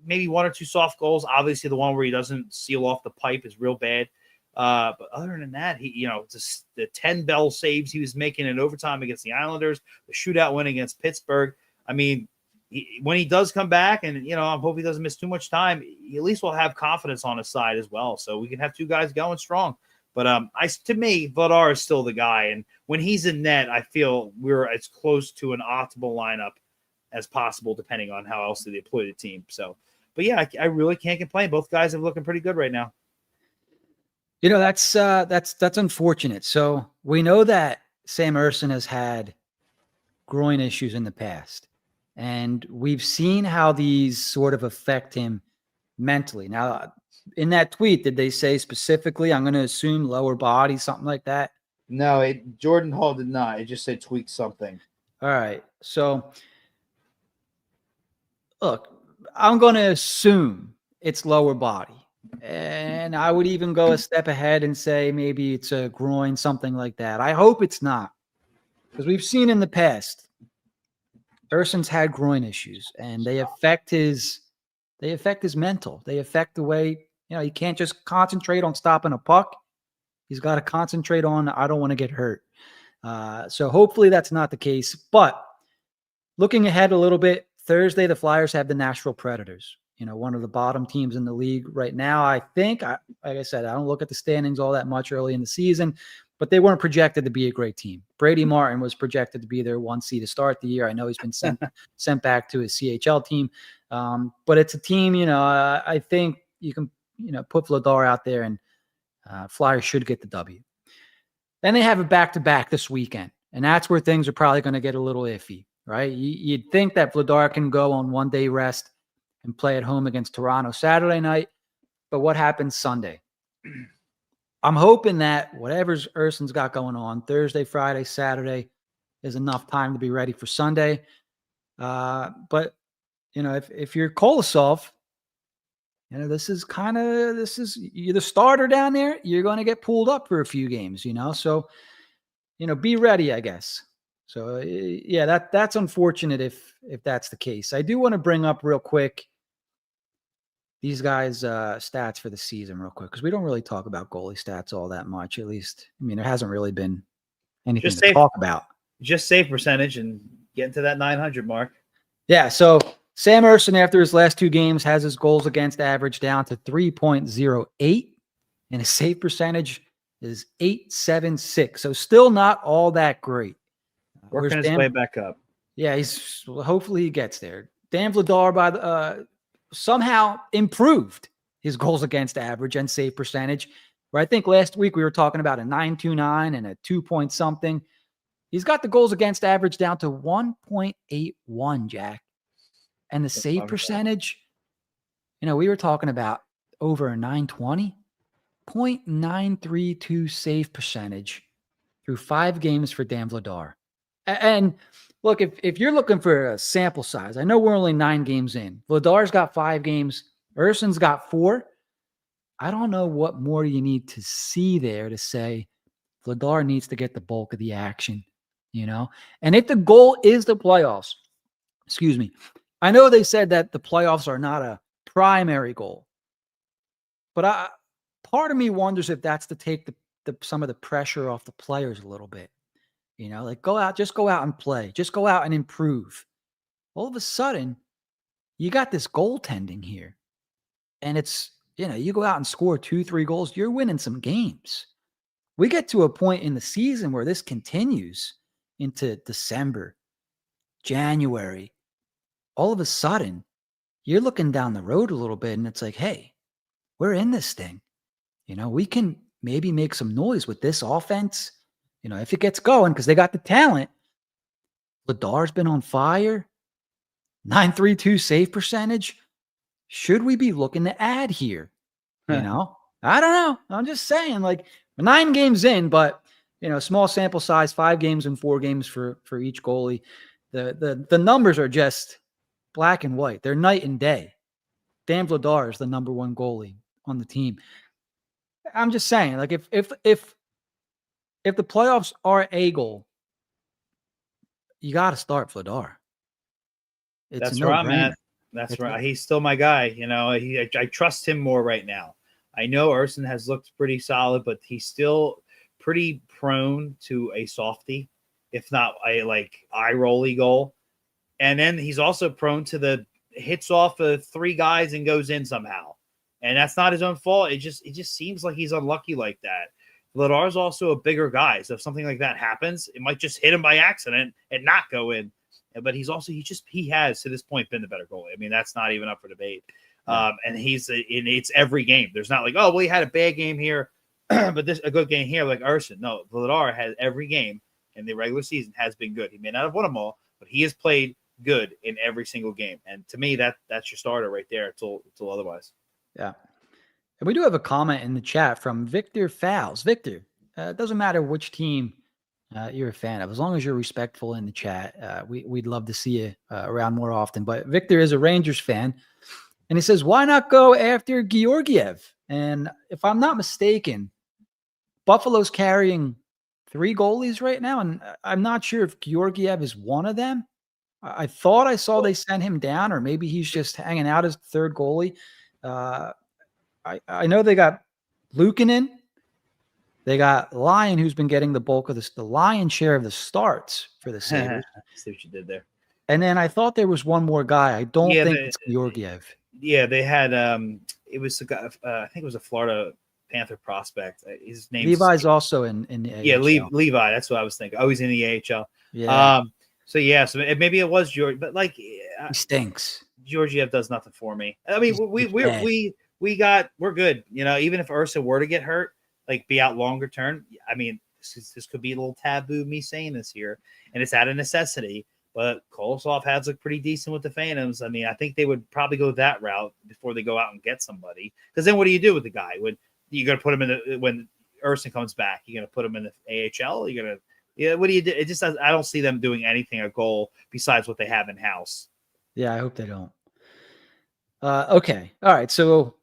maybe 1 or 2 soft goals, obviously the one where he doesn't seal off the pipe is real bad. But other than that, he, just the 10 bell saves he was making in overtime against the Islanders, the shootout win against Pittsburgh. When he does come back, and I hope he doesn't miss too much time, he at least will have confidence on his side as well. So we can have 2 guys going strong. But to me, Vladar is still the guy, and when he's in net, I feel we're as close to an optimal lineup as possible, depending on how else they deploy the team. So, but yeah, I really can't complain. Both guys are looking pretty good right now. That's unfortunate. So we know that Sam Ersson has had groin issues in the past, and we've seen how these sort of affect him mentally. Now, in that tweet, did they say specifically, I'm going to assume lower body, something like that? No, Jordan Hall did not. It just said tweak something. All right. So look, I'm going to assume it's lower body. And I would even go a step ahead and say maybe it's a groin, something like that. I hope it's not, because we've seen in the past, Ersson's had groin issues, and they affect his mental. They affect the way, he can't just concentrate on stopping a puck. He's got to concentrate on, I don't want to get hurt. So hopefully that's not the case. But looking ahead a little bit, Thursday, the Flyers have the Nashville Predators. One of the bottom teams in the league right now. I think, like I said, I don't look at the standings all that much early in the season, but they weren't projected to be a great team. Brady Martin was projected to be their 1 seed to start the year. I know he's been sent back to his CHL team, but it's a team, I think you can, put Vladar out there, and Flyers should get the W. Then they have a back-to-back this weekend, and that's where things are probably going to get a little iffy, right? You'd think that Vladar can go on 1-day rest and play at home against Toronto Saturday night. But what happens Sunday? I'm hoping that whatever's Ersson's got going on Thursday, Friday, Saturday is enough time to be ready for Sunday. But, if you're Kolosov, you're the starter down there. You're going to get pulled up for a few games, So, be ready, I guess. So, yeah, that's unfortunate if that's the case. I do want to bring up real quick these guys' stats for the season real quick, because we don't really talk about goalie stats all that much. At least, there hasn't really been anything to talk about. Just save percentage and get into that 900 mark. Yeah, so Sam Ersson, after his last 2 games, has his goals against average down to 3.08, and his save percentage is 8.76. So still not all that great. Working his way back up. Yeah, hopefully he gets there. Dan Vladar somehow improved his goals against average and save percentage. Where I think last week we were talking about a 9.29 and a 2 something. He's got the goals against average down to 1.81, Jack. And the save percentage, we were talking about over a 920, 0.932 save percentage through 5 games for Dan Vladar. And look, if you're looking for a sample size, I know we're only 9 games in. Vladar's got 5 games. Ersson's got 4. I don't know what more you need to see there to say Vladar needs to get the bulk of the action, And if the goal is the playoffs, I know they said that the playoffs are not a primary goal, but part of me wonders if that's to take some of the pressure off the players a little bit. Just go out and play. Just go out and improve. All of a sudden, you got this goaltending here. And it's, you go out and score 2-3 goals, you're winning some games. We get to a point in the season where this continues into December, January. All of a sudden, you're looking down the road a little bit and it's like, hey, we're in this thing. We can maybe make some noise with this offense. If it gets going, because they got the talent. Vladar's been on fire. 9.32 save percentage. Should we be looking to add here? I don't know. I'm just saying, 9 games in, but small sample size, 5 games and 4 games for each goalie. The numbers are just black and white. They're night and day. Dan Vladar is the number 1 goalie on the team. I'm just saying, if the playoffs are a goal, you got to start Vladar. That's where I'm at. That's right. He's still my guy. I trust him more right now. I know Ersson has looked pretty solid, but he's still pretty prone to a softie, if not a eye rolly goal. And then he's also prone to the hits off of 3 guys and goes in somehow. And that's not his own fault. It just seems like he's unlucky like that. Vladar's also a bigger guy, so if something like that happens, it might just hit him by accident and not go in. But he has to this point been the better goalie. That's not even up for debate. And it's every game. There's not he had a bad game here, but a good game here like Ersson. No, Vladar has every game in the regular season has been good. He may not have won them all, but he has played good in every single game. And to me, that's your starter right there until otherwise. Yeah. And we do have a comment in the chat from Victor Fowles. Victor, it doesn't matter which team you're a fan of, as long as you're respectful in the chat. We'd love to see you around more often. But Victor is a Rangers fan, and he says, why not go after Georgiev? And if I'm not mistaken, Buffalo's carrying 3 goalies right now, and I'm not sure if Georgiev is one of them. I thought I saw they sent him down, or maybe he's just hanging out as the 3rd goalie. I know they got Luukkonen. They got Lyon, who's been getting the bulk of the lion's share of the starts for the Sabres. See what you did there. And then I thought there was one more guy. I don't think it's Georgiev. Yeah, they had it was a guy, I think it was a Florida Panther prospect. His name Levi's also in the AHL. Yeah, Levi. That's what I was thinking. Oh, he's in the AHL. Yeah. So maybe it was George, but he stinks. Georgiev does nothing for me. We're good. Even if Ersson were to get hurt, be out longer term. This could be a little taboo me saying this here, and it's out of necessity. But Kolosov has looked pretty decent with the Phantoms. I think they would probably go that route before they go out and get somebody. Because then what do you do with the guy? When you're going to put him in when Ersson comes back, you're going to put him in the AHL. You're going to what do you do? It just I don't see them doing anything a goal besides what they have in house. Yeah, I hope they don't. Okay. All right. So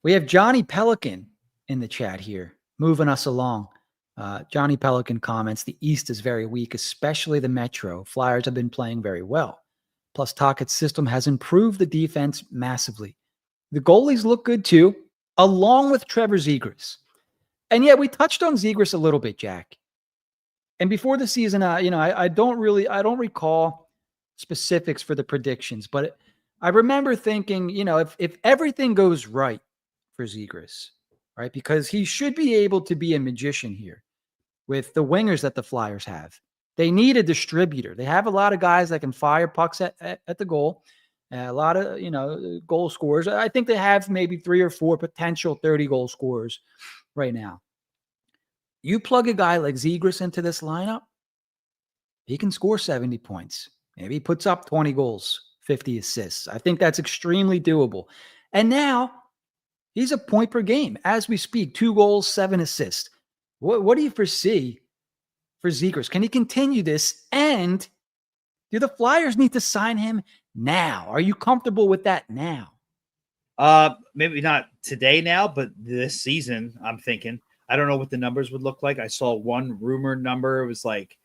We have Johnny Pelican in the chat here, moving us along. Johnny Pelican comments, the East is very weak, especially the Metro. Flyers have been playing very well. Plus, Tocchet's system has improved the defense massively. The goalies look good too, along with Trevor Zegras. And yeah, we touched on Zegras a little bit, Jack. And before the season, I don't recall specifics for the predictions, but I remember thinking, if everything goes right for Zegras, right, because he should be able to be a magician here with the wingers that the Flyers have. They need a distributor. They have a lot of guys that can fire pucks at the goal. A lot of, goal scorers. I think they have maybe 3 or 4 potential 30-goal scorers right now. You plug a guy like Zegras into this lineup, he can score 70 points. Maybe he puts up 20 goals, 50 assists. I think that's extremely doable. And now he's a point per game as we speak, 2 goals, 7 assists. What do you foresee for Zegras? Can he continue this? And do the Flyers need to sign him now? Are you comfortable with that now? Maybe not today now, but this season, I'm thinking. I don't know what the numbers would look like. I saw one rumored number. It was like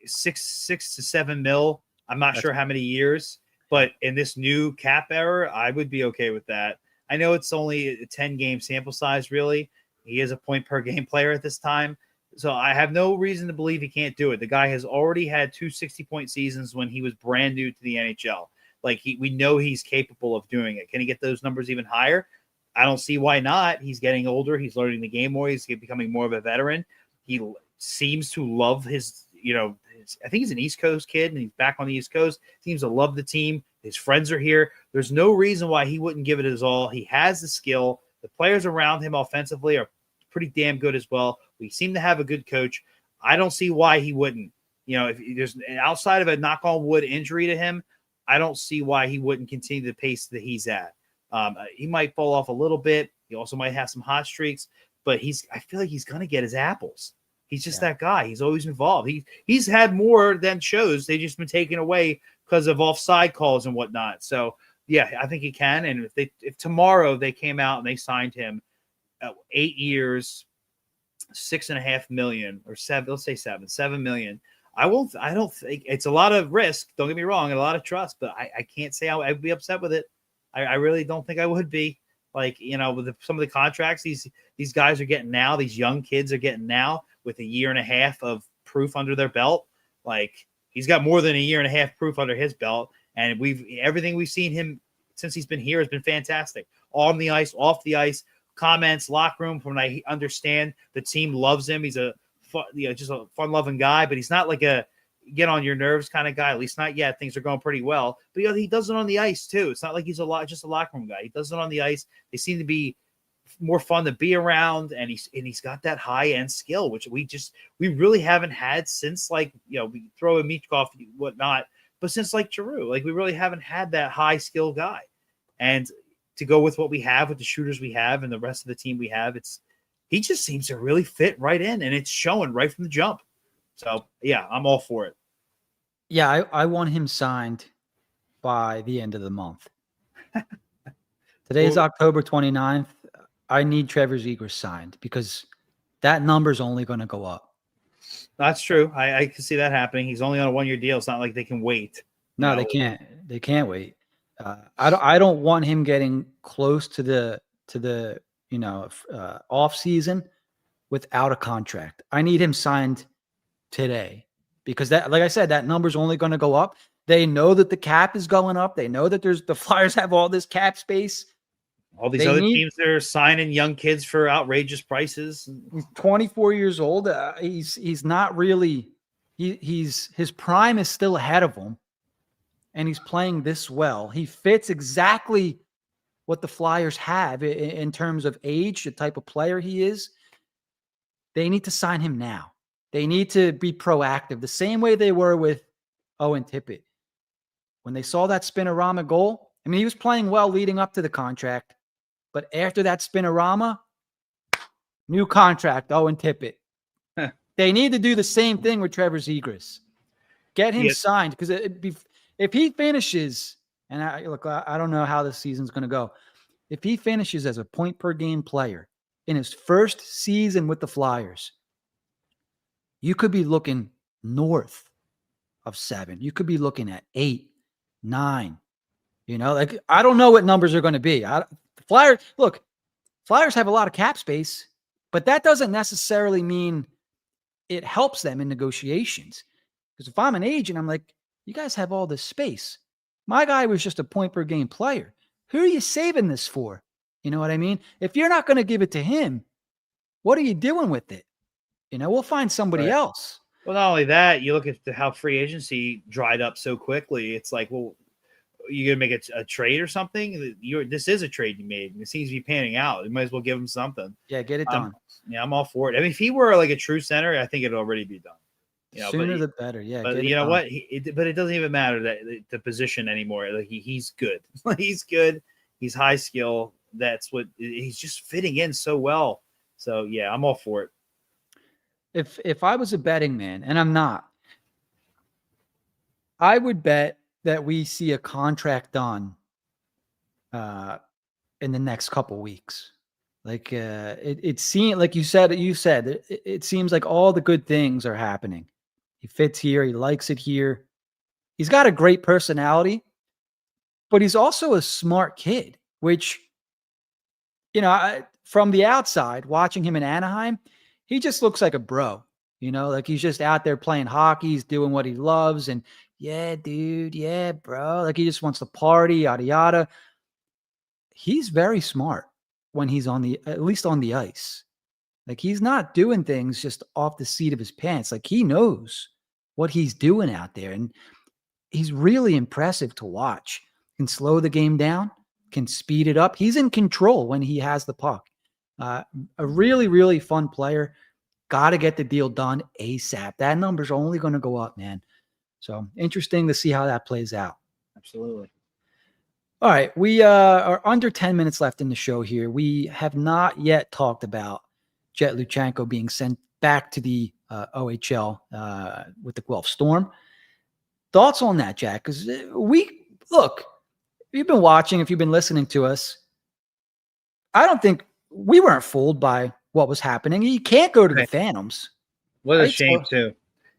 6 to 7 mil. I'm not sure how many years, but in this new cap era, I would be okay with that. I know it's only a 10-game sample size, really. He is a point per game player at this time. So I have no reason to believe he can't do it. The guy has already had 2 60-point seasons when he was brand new to the NHL. We know he's capable of doing it. Can he get those numbers even higher? I don't see why not. He's getting older. He's learning the game more. He's becoming more of a veteran. He seems to love his, I think he's an East Coast kid, and he's back on the East Coast. Seems to love the team. His friends are here. There's no reason why he wouldn't give it his all. He has the skill. The players around him offensively are pretty damn good as well. We seem to have a good coach. I don't see why he wouldn't. If there's outside of a knock on wood injury to him, I don't see why he wouldn't continue the pace that he's at. He might fall off a little bit. He also might have some hot streaks, but I feel like he's going to get his apples. He's just that guy. He's always involved. He's had more than shows. They've just been taken away because of offside calls and whatnot. So yeah, I think he can. And if tomorrow they came out and they signed him 8 years, $6.5 million, or $7 million. I don't think it's a lot of risk. Don't get me wrong, and a lot of trust, but I can't say I'd be upset with it. I really don't think I would be. With some of the contracts these guys are getting now, these young kids are getting now with 1.5 years of proof under their belt. He's got more than 1.5 years proof under his belt, and everything we've seen him since he's been here has been fantastic. On the ice, off the ice, comments, locker room. From what I understand, the team loves him. He's just a fun-loving guy, but he's not like a get on your nerves kind of guy. At least not yet. Things are going pretty well, but he does it on the ice too. It's not like he's just a locker room guy. He does it on the ice. They seem to be more fun to be around, and he's got that high-end skill, which we really haven't had since we throw a Michkov, whatnot, but since Giroux, we really haven't had that high skill guy. And to go with what we have with the shooters we have and the rest of the team we have, he just seems to really fit right in, and it's showing right from the jump. So, yeah, I'm all for it. Yeah, I want him signed by the end of the month. Today's October 29th. I need Trevor Zegras signed because that number's only going to go up. That's true. I can see that happening. He's only on a 1-year deal. It's not like they can wait. No, they can't. They can't wait. I don't want him getting close to the off season without a contract. I need him signed today because that, like I said, that number's only going to go up. They know that the cap is going up. They know that the Flyers have all this cap space. All these other teams that are signing young kids for outrageous prices. He's 24 years old. He's not really. His prime is still ahead of him, and he's playing this well. He fits exactly what the Flyers have in terms of age, the type of player he is. They need to sign him now. They need to be proactive, the same way they were with Owen Tippett. When they saw that Spinorama goal, I mean, he was playing well leading up to the contract, but after that Spinorama, new contract, Owen Tippett. They need to do the same thing with Trevor Zegras. Get him signed, because if he finishes, and I don't know how the season's going to go. if he finishes as a point per game player in his first season with the Flyers, you could be looking north of 7. You could be looking at 8, 9. Like I don't know what numbers are going to be. Flyers have a lot of cap space, but that doesn't necessarily mean it helps them in negotiations. Because if I'm an agent, I'm like, you guys have all this space. My guy was just a point per game player. Who are you saving this for? You know what I mean? If you're not going to give it to him, what are you doing with it? We'll find somebody else. Well, not only that, you look at how free agency dried up so quickly. It's like, well, you gonna make a trade or something? This is a trade you made, and it seems to be panning out. You might as well give him something. Yeah, get it done. Yeah, I'm all for it. I mean, if he were like a true center, I think it'd already be done. Sooner the better. Yeah, but you know what? But it doesn't even matter that the position anymore. Like he's good. He's good. He's high skill. That's what he's just fitting in so well. So yeah, I'm all for it. If I was a betting man, and I'm not, I would bet that we see a contract done in the next couple weeks. Like it seemed, like you said, it seems like all the good things are happening. He fits here. He likes it here. He's got a great personality, but he's also a smart kid, which, from the outside, watching him in Anaheim, he just looks like a bro, like he's just out there playing hockey. He's doing what he loves. And yeah, dude. Yeah, bro. Like he just wants to party, yada, yada. He's very smart when he's at least on the ice. Like he's not doing things just off the seat of his pants. Like he knows what he's doing out there. And he's really impressive to watch. Can slow the game down, can speed it up. He's in control when he has the puck. A really, really fun player. Got to get the deal done ASAP. That number's only going to go up, man. So interesting to see how that plays out. Absolutely. All right. We are under 10 minutes left in the show here. We have not yet talked about Jett Luchanko being sent back to the OHL with the Guelph Storm. Thoughts on that, Jack? Because if you've been watching, if you've been listening to us, I don't think we weren't fooled by what was happening. You can't go to the Phantoms. What a shame, too.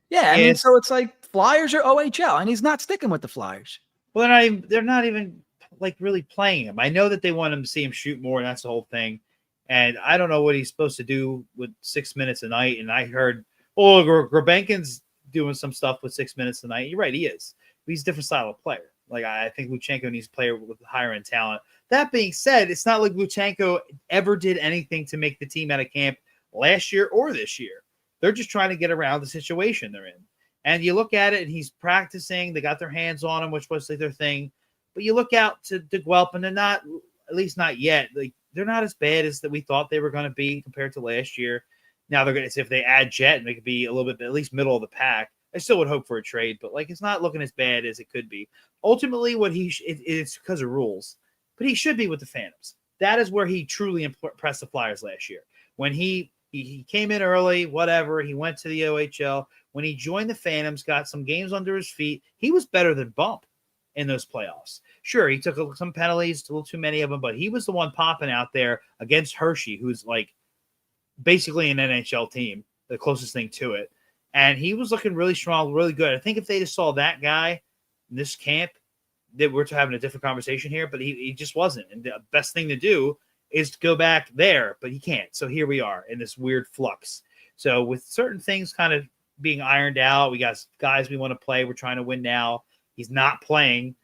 Yeah, I mean, so it's like Flyers or OHL, and he's not sticking with the Flyers. Well, they're not even like really playing him. I know that they want him to see him shoot more, and that's the whole thing. And I don't know what he's supposed to do with 6 minutes a night. And I heard, Grabenkin's doing some stuff with 6 minutes a night. You're right, he is. But he's a different style of player. Like I think Luchanko needs a player with higher end talent. That being said, it's not like Luchanko ever did anything to make the team out of camp last year or this year. They're just trying to get around the situation they're in. And you look at it, and he's practicing. They got their hands on him, which was like their thing. But you look out to Guelph, and they're not, at least not yet. Like they're not as bad as that we thought they were going to be compared to last year. Now they're going to, if they add Jett, and they could be a little bit at least middle of the pack. I still would hope for a trade, but like it's not looking as bad as it could be. Ultimately, it's because of rules, but he should be with the Phantoms. That is where he truly impressed the Flyers last year. When he came in early, whatever, he went to the OHL. When he joined the Phantoms, got some games under his feet, he was better than Bump in those playoffs. Sure, he took some penalties, a little too many of them, but he was the one popping out there against Hershey, who's like basically an NHL team, the closest thing to it. And he was looking really strong, really good. I think if they just saw that guy in this camp, that we're having a different conversation here, but he just wasn't. And the best thing to do is to go back there, but he can't. So here we are in this weird flux. So with certain things kind of being ironed out, we got guys we want to play. We're trying to win now. He's not playing,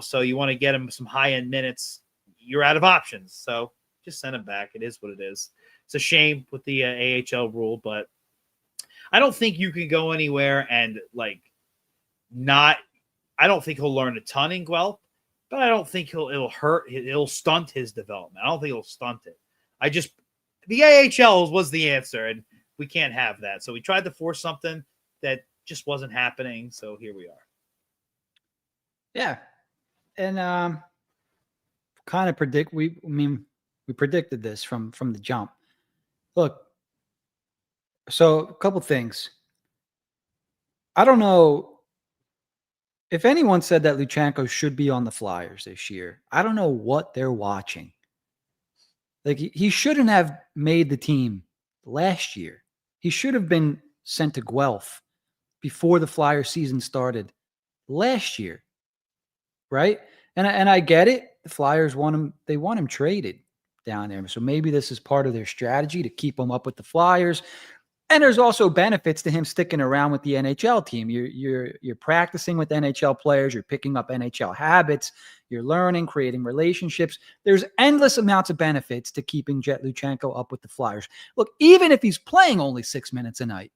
so you want to get him some high-end minutes. You're out of options. So just send him back. It is what it is. It's a shame with the AHL rule, but I don't think you can go anywhere and I don't think he'll learn a ton in Guelph, but I don't think it'll stunt his development. I don't think it'll stunt it. The AHL was the answer, and we can't have that. So we tried to force something that just wasn't happening. So here we are. Yeah. And kind of we predicted this from the jump. Look, so a couple things. I don't know if anyone said that Luchanko should be on the Flyers this year. I don't know what they're watching Like he shouldn't have made the team last year. He should have been sent to Guelph before the Flyer season started last year, right? And I get it. The Flyers want him. They want him traded down there. So maybe this is part of their strategy to keep him up with the Flyers. And there's also benefits to him sticking around with the NHL team. You're practicing with NHL players. You're picking up NHL habits. You're learning, creating relationships. There's endless amounts of benefits to keeping Jett Luchanko up with the Flyers. Look, even if he's playing only 6 minutes a night,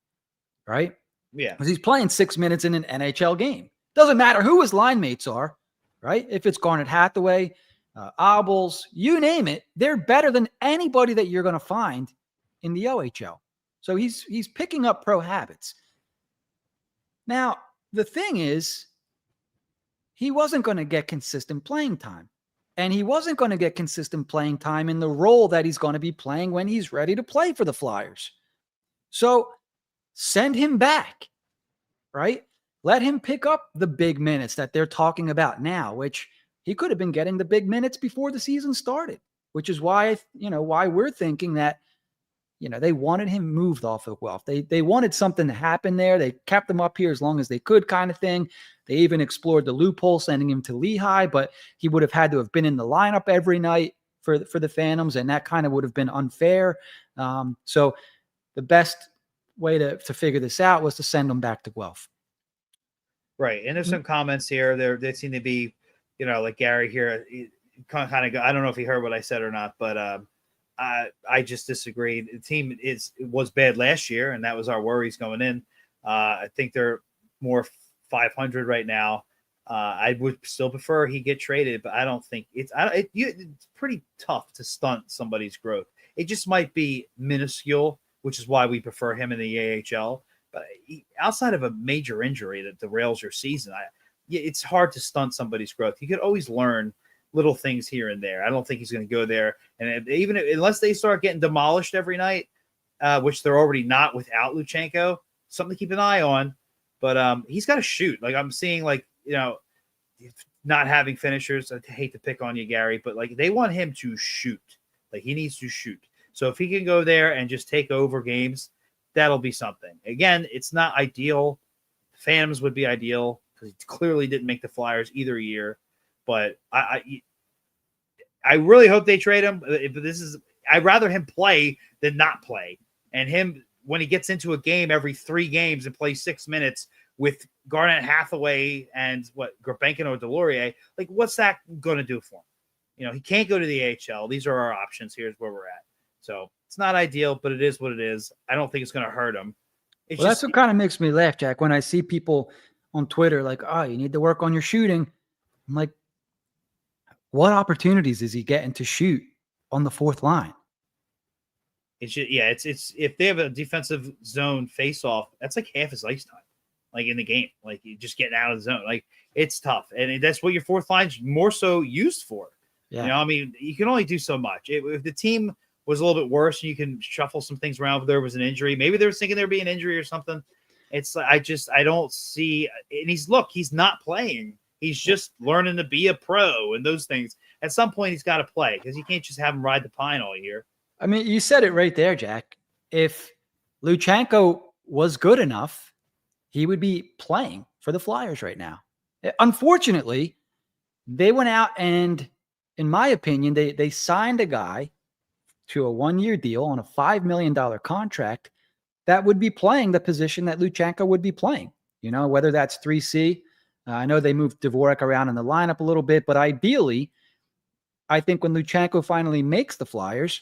right? Yeah. Because he's playing 6 minutes in an NHL game. Doesn't matter who his line mates are, right? If it's Garnet Hathaway, Obels, you name it, they're better than anybody that you're going to find in the OHL. So he's picking up pro habits. Now, the thing is, he wasn't going to get consistent playing time. And he wasn't going to get consistent playing time in the role that he's going to be playing when he's ready to play for the Flyers. So send him back, right? Let him pick up the big minutes that they're talking about now, which he could have been getting the big minutes before the season started, which is why, why we're thinking that, they wanted him moved off of Guelph. They wanted something to happen there. They kept him up here as long as they could, kind of thing. They even explored the loophole, sending him to Lehigh, but he would have had to have been in the lineup every night for the Phantoms, and that kind of would have been unfair. So the best way to figure this out was to send him back to Guelph. Right. And there's some comments here. They seem to be, like Gary here, kind of, I don't know if he heard what I said or not, but I just disagree. The team was bad last year, and that was our worries going in. I think they're more 500 right now. I would still prefer he get traded, but I don't think it's pretty tough to stunt somebody's growth. It just might be minuscule, which is why we prefer him in the AHL. But outside of a major injury that derails your season, it's hard to stunt somebody's growth. You could always learn little things here and there. I don't think he's going to go there. And unless they start getting demolished every night, which they're already not without Luchanko, something to keep an eye on. But he's got to shoot. Like I'm seeing, not having finishers. I hate to pick on you, Gary, but they want him to shoot. He needs to shoot. So if he can go there and just take over games, that'll be something. Again, it's not ideal. Phantoms would be ideal because he clearly didn't make the Flyers either year. But I really hope they trade him. I'd rather him play than not play. And him, when he gets into a game every 3 games and plays 6 minutes with Garnet Hathaway and Gurbenkin or Delorier, what's that going to do for him? He can't go to the AHL. These are our options. Here's where we're at. So it's not ideal, but it is what it is. I don't think it's going to hurt him. That's what kind of makes me laugh, Jack, when I see people on Twitter you need to work on your shooting. I'm like, what opportunities is he getting to shoot on the fourth line? It's if they have a defensive zone face-off, that's half his ice time, in the game. You just getting out of the zone. It's tough, and that's what your fourth line's more so used for. Yeah. You can only do so much. If the team was a little bit worse, and you can shuffle some things around. If there was an injury, maybe they were thinking there'd be an injury or something. It's I don't see. And he's not playing. He's just learning to be a pro and those things. At some point, he's got to play because you can't just have him ride the pine all year. I mean, you said it right there, Jack. If Luchanko was good enough, he would be playing for the Flyers right now. Unfortunately, they went out and, in my opinion, they signed a guy to a 1-year deal on a $5 million contract that would be playing the position that Luchanko would be playing. Whether that's 3C. I know they moved Dvorak around in the lineup a little bit, but ideally, I think when Luchanko finally makes the Flyers,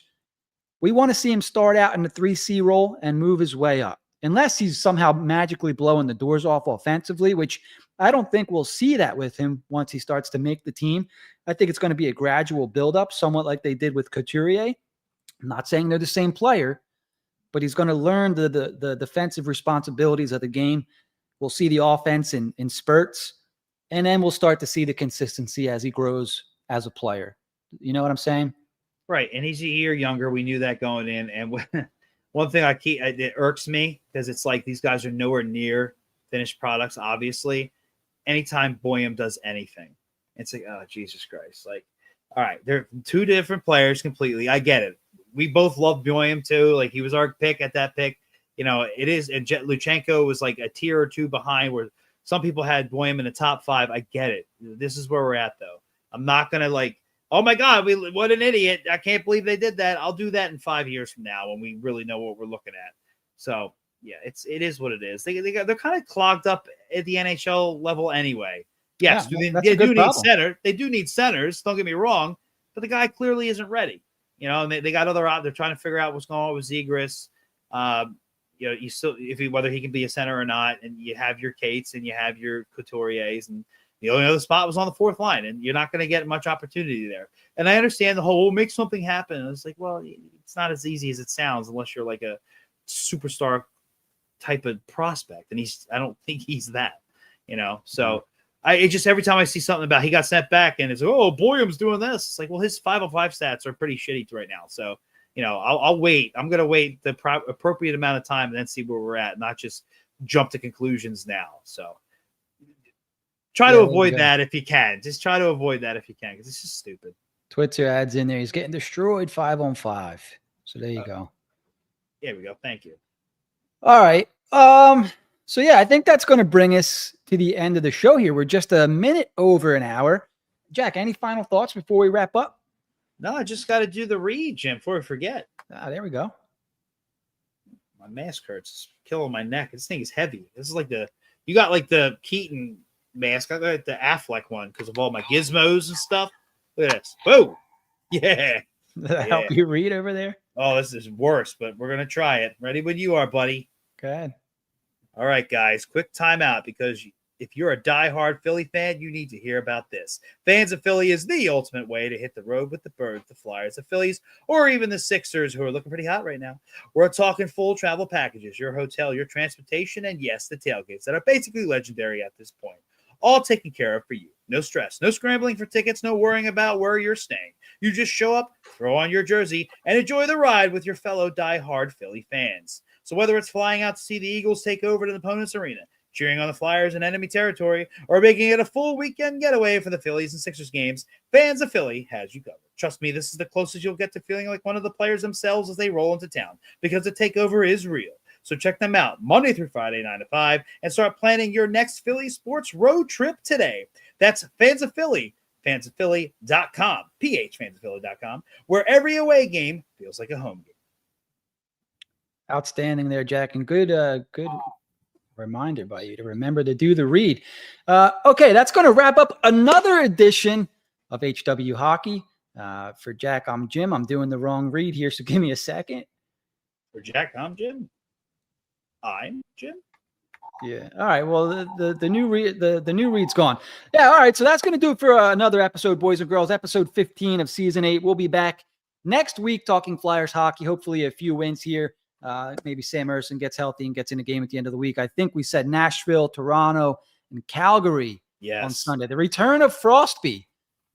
we want to see him start out in the 3C role and move his way up. Unless he's somehow magically blowing the doors off offensively, which I don't think we'll see that with him once he starts to make the team. I think it's going to be a gradual buildup, somewhat like they did with Couturier. I'm not saying they're the same player, but he's going to learn the defensive responsibilities of the game. We'll see the offense in spurts, and then we'll start to see the consistency as he grows as a player. You know what I'm saying? Right, and he's a year younger. We knew that going in. And one thing it irks me because it's these guys are nowhere near finished products, obviously. Anytime Boyum does anything, it's oh, Jesus Christ. All right, they're two different players completely. I get it. We both love Boyum too. Like he was our pick at that pick. You know, it is. And Jett Luchanko was like a tier or two behind where some people had Boyum in the top 5. I get it. This is where we're at though. I'm not going to like, oh my God, what an idiot. I can't believe they did that. I'll do that in 5 years from now when we really know what we're looking at. So yeah, it is what it is. They're kind of clogged up at the NHL level anyway. Yes, Yeah, they do need center. They do need centers. Don't get me wrong, but the guy clearly isn't ready. You know, and they got other out. They're trying to figure out what's going on with Zegras. You know, you still whether he can be a center or not, and you have your Cates and you have your Couturiers, and the only other spot was on the 4th line, and you're not going to get much opportunity there. And I understand the whole make something happen. And it's like, well, it's not as easy as it sounds unless you're like a superstar type of prospect, and I don't think he's that. You know, so. It just every time I see something about he got sent back and it's like, oh, Boyum's doing this. It's like, well, his 505 stats are pretty shitty right now. So, you know, I'll wait. I'm going to wait the appropriate amount of time and then see where we're at, not just jump to conclusions now. So try to avoid that if you can. Just try to avoid that if you can, because it's just stupid. Twitter adds in there. He's getting destroyed 5-on-5. So there you go. There we go. Thank you. All right. So yeah, I think that's going to bring us to the end of the show here. We're just a minute over an hour. Jack, any final thoughts before we wrap up? No, I just got to do the read, Jim, before I forget. There we go. My mask hurts. It's killing my neck. This thing is heavy. This is like you got like the Keaton mask. I got the Affleck one because of all my gizmos and stuff. Look at this. Whoa. Yeah. Does that help you read over there? Oh, this is worse, but we're going to try it. Ready when you are, buddy. Go ahead. All right, guys, quick timeout because if you're a diehard Philly fan, you need to hear about this. Fans of Philly is the ultimate way to hit the road with the Birds, the Flyers, the Phillies, or even the Sixers, who are looking pretty hot right now. We're talking full travel packages, your hotel, your transportation, and yes, the tailgates that are basically legendary at this point. All taken care of for you. No stress, no scrambling for tickets, no worrying about where you're staying. You just show up, throw on your jersey, and enjoy the ride with your fellow diehard Philly fans. So whether it's flying out to see the Eagles take over an opponent's arena, cheering on the Flyers in enemy territory, or making it a full weekend getaway for the Phillies and Sixers games, Fans of Philly has you covered. Trust me, this is the closest you'll get to feeling like one of the players themselves as they roll into town, because the takeover is real. So check them out Monday through Friday, 9 to 5, and start planning your next Philly sports road trip today. That's Fans of Philly, fansofphilly.com, phfansofphilly.com, where every away game feels like a home game. Outstanding there, Jack, and good reminder by you to remember to do the read. Okay, that's going to wrap up another edition of HW Hockey. For Jack, I'm Jim. I'm doing the wrong read here, so give me a second. For Jack, I'm Jim. I'm Jim. Yeah. All right. Well, the new read's gone. Yeah. All right. So that's going to do it for another episode, boys and girls. Episode 15 of season 8. We'll be back next week talking Flyers hockey. Hopefully, a few wins here. Maybe Sam Ersson gets healthy and gets in a game at the end of the week. I think we said Nashville, Toronto, and Calgary on Sunday. The return of Frostby. I'm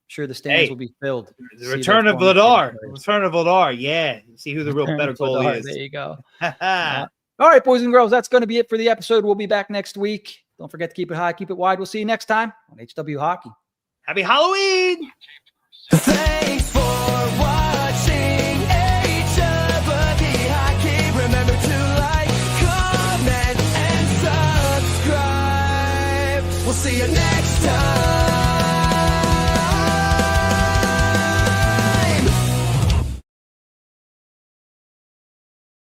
sure the stands will be filled. The return of Vladar. Return of Vladar. Yeah. See who the real better goalie is. There you go. All right, boys and girls, that's going to be it for the episode. We'll be back next week. Don't forget to keep it high, keep it wide. We'll see you next time on HW Hockey. Happy Halloween! Thanks for watching.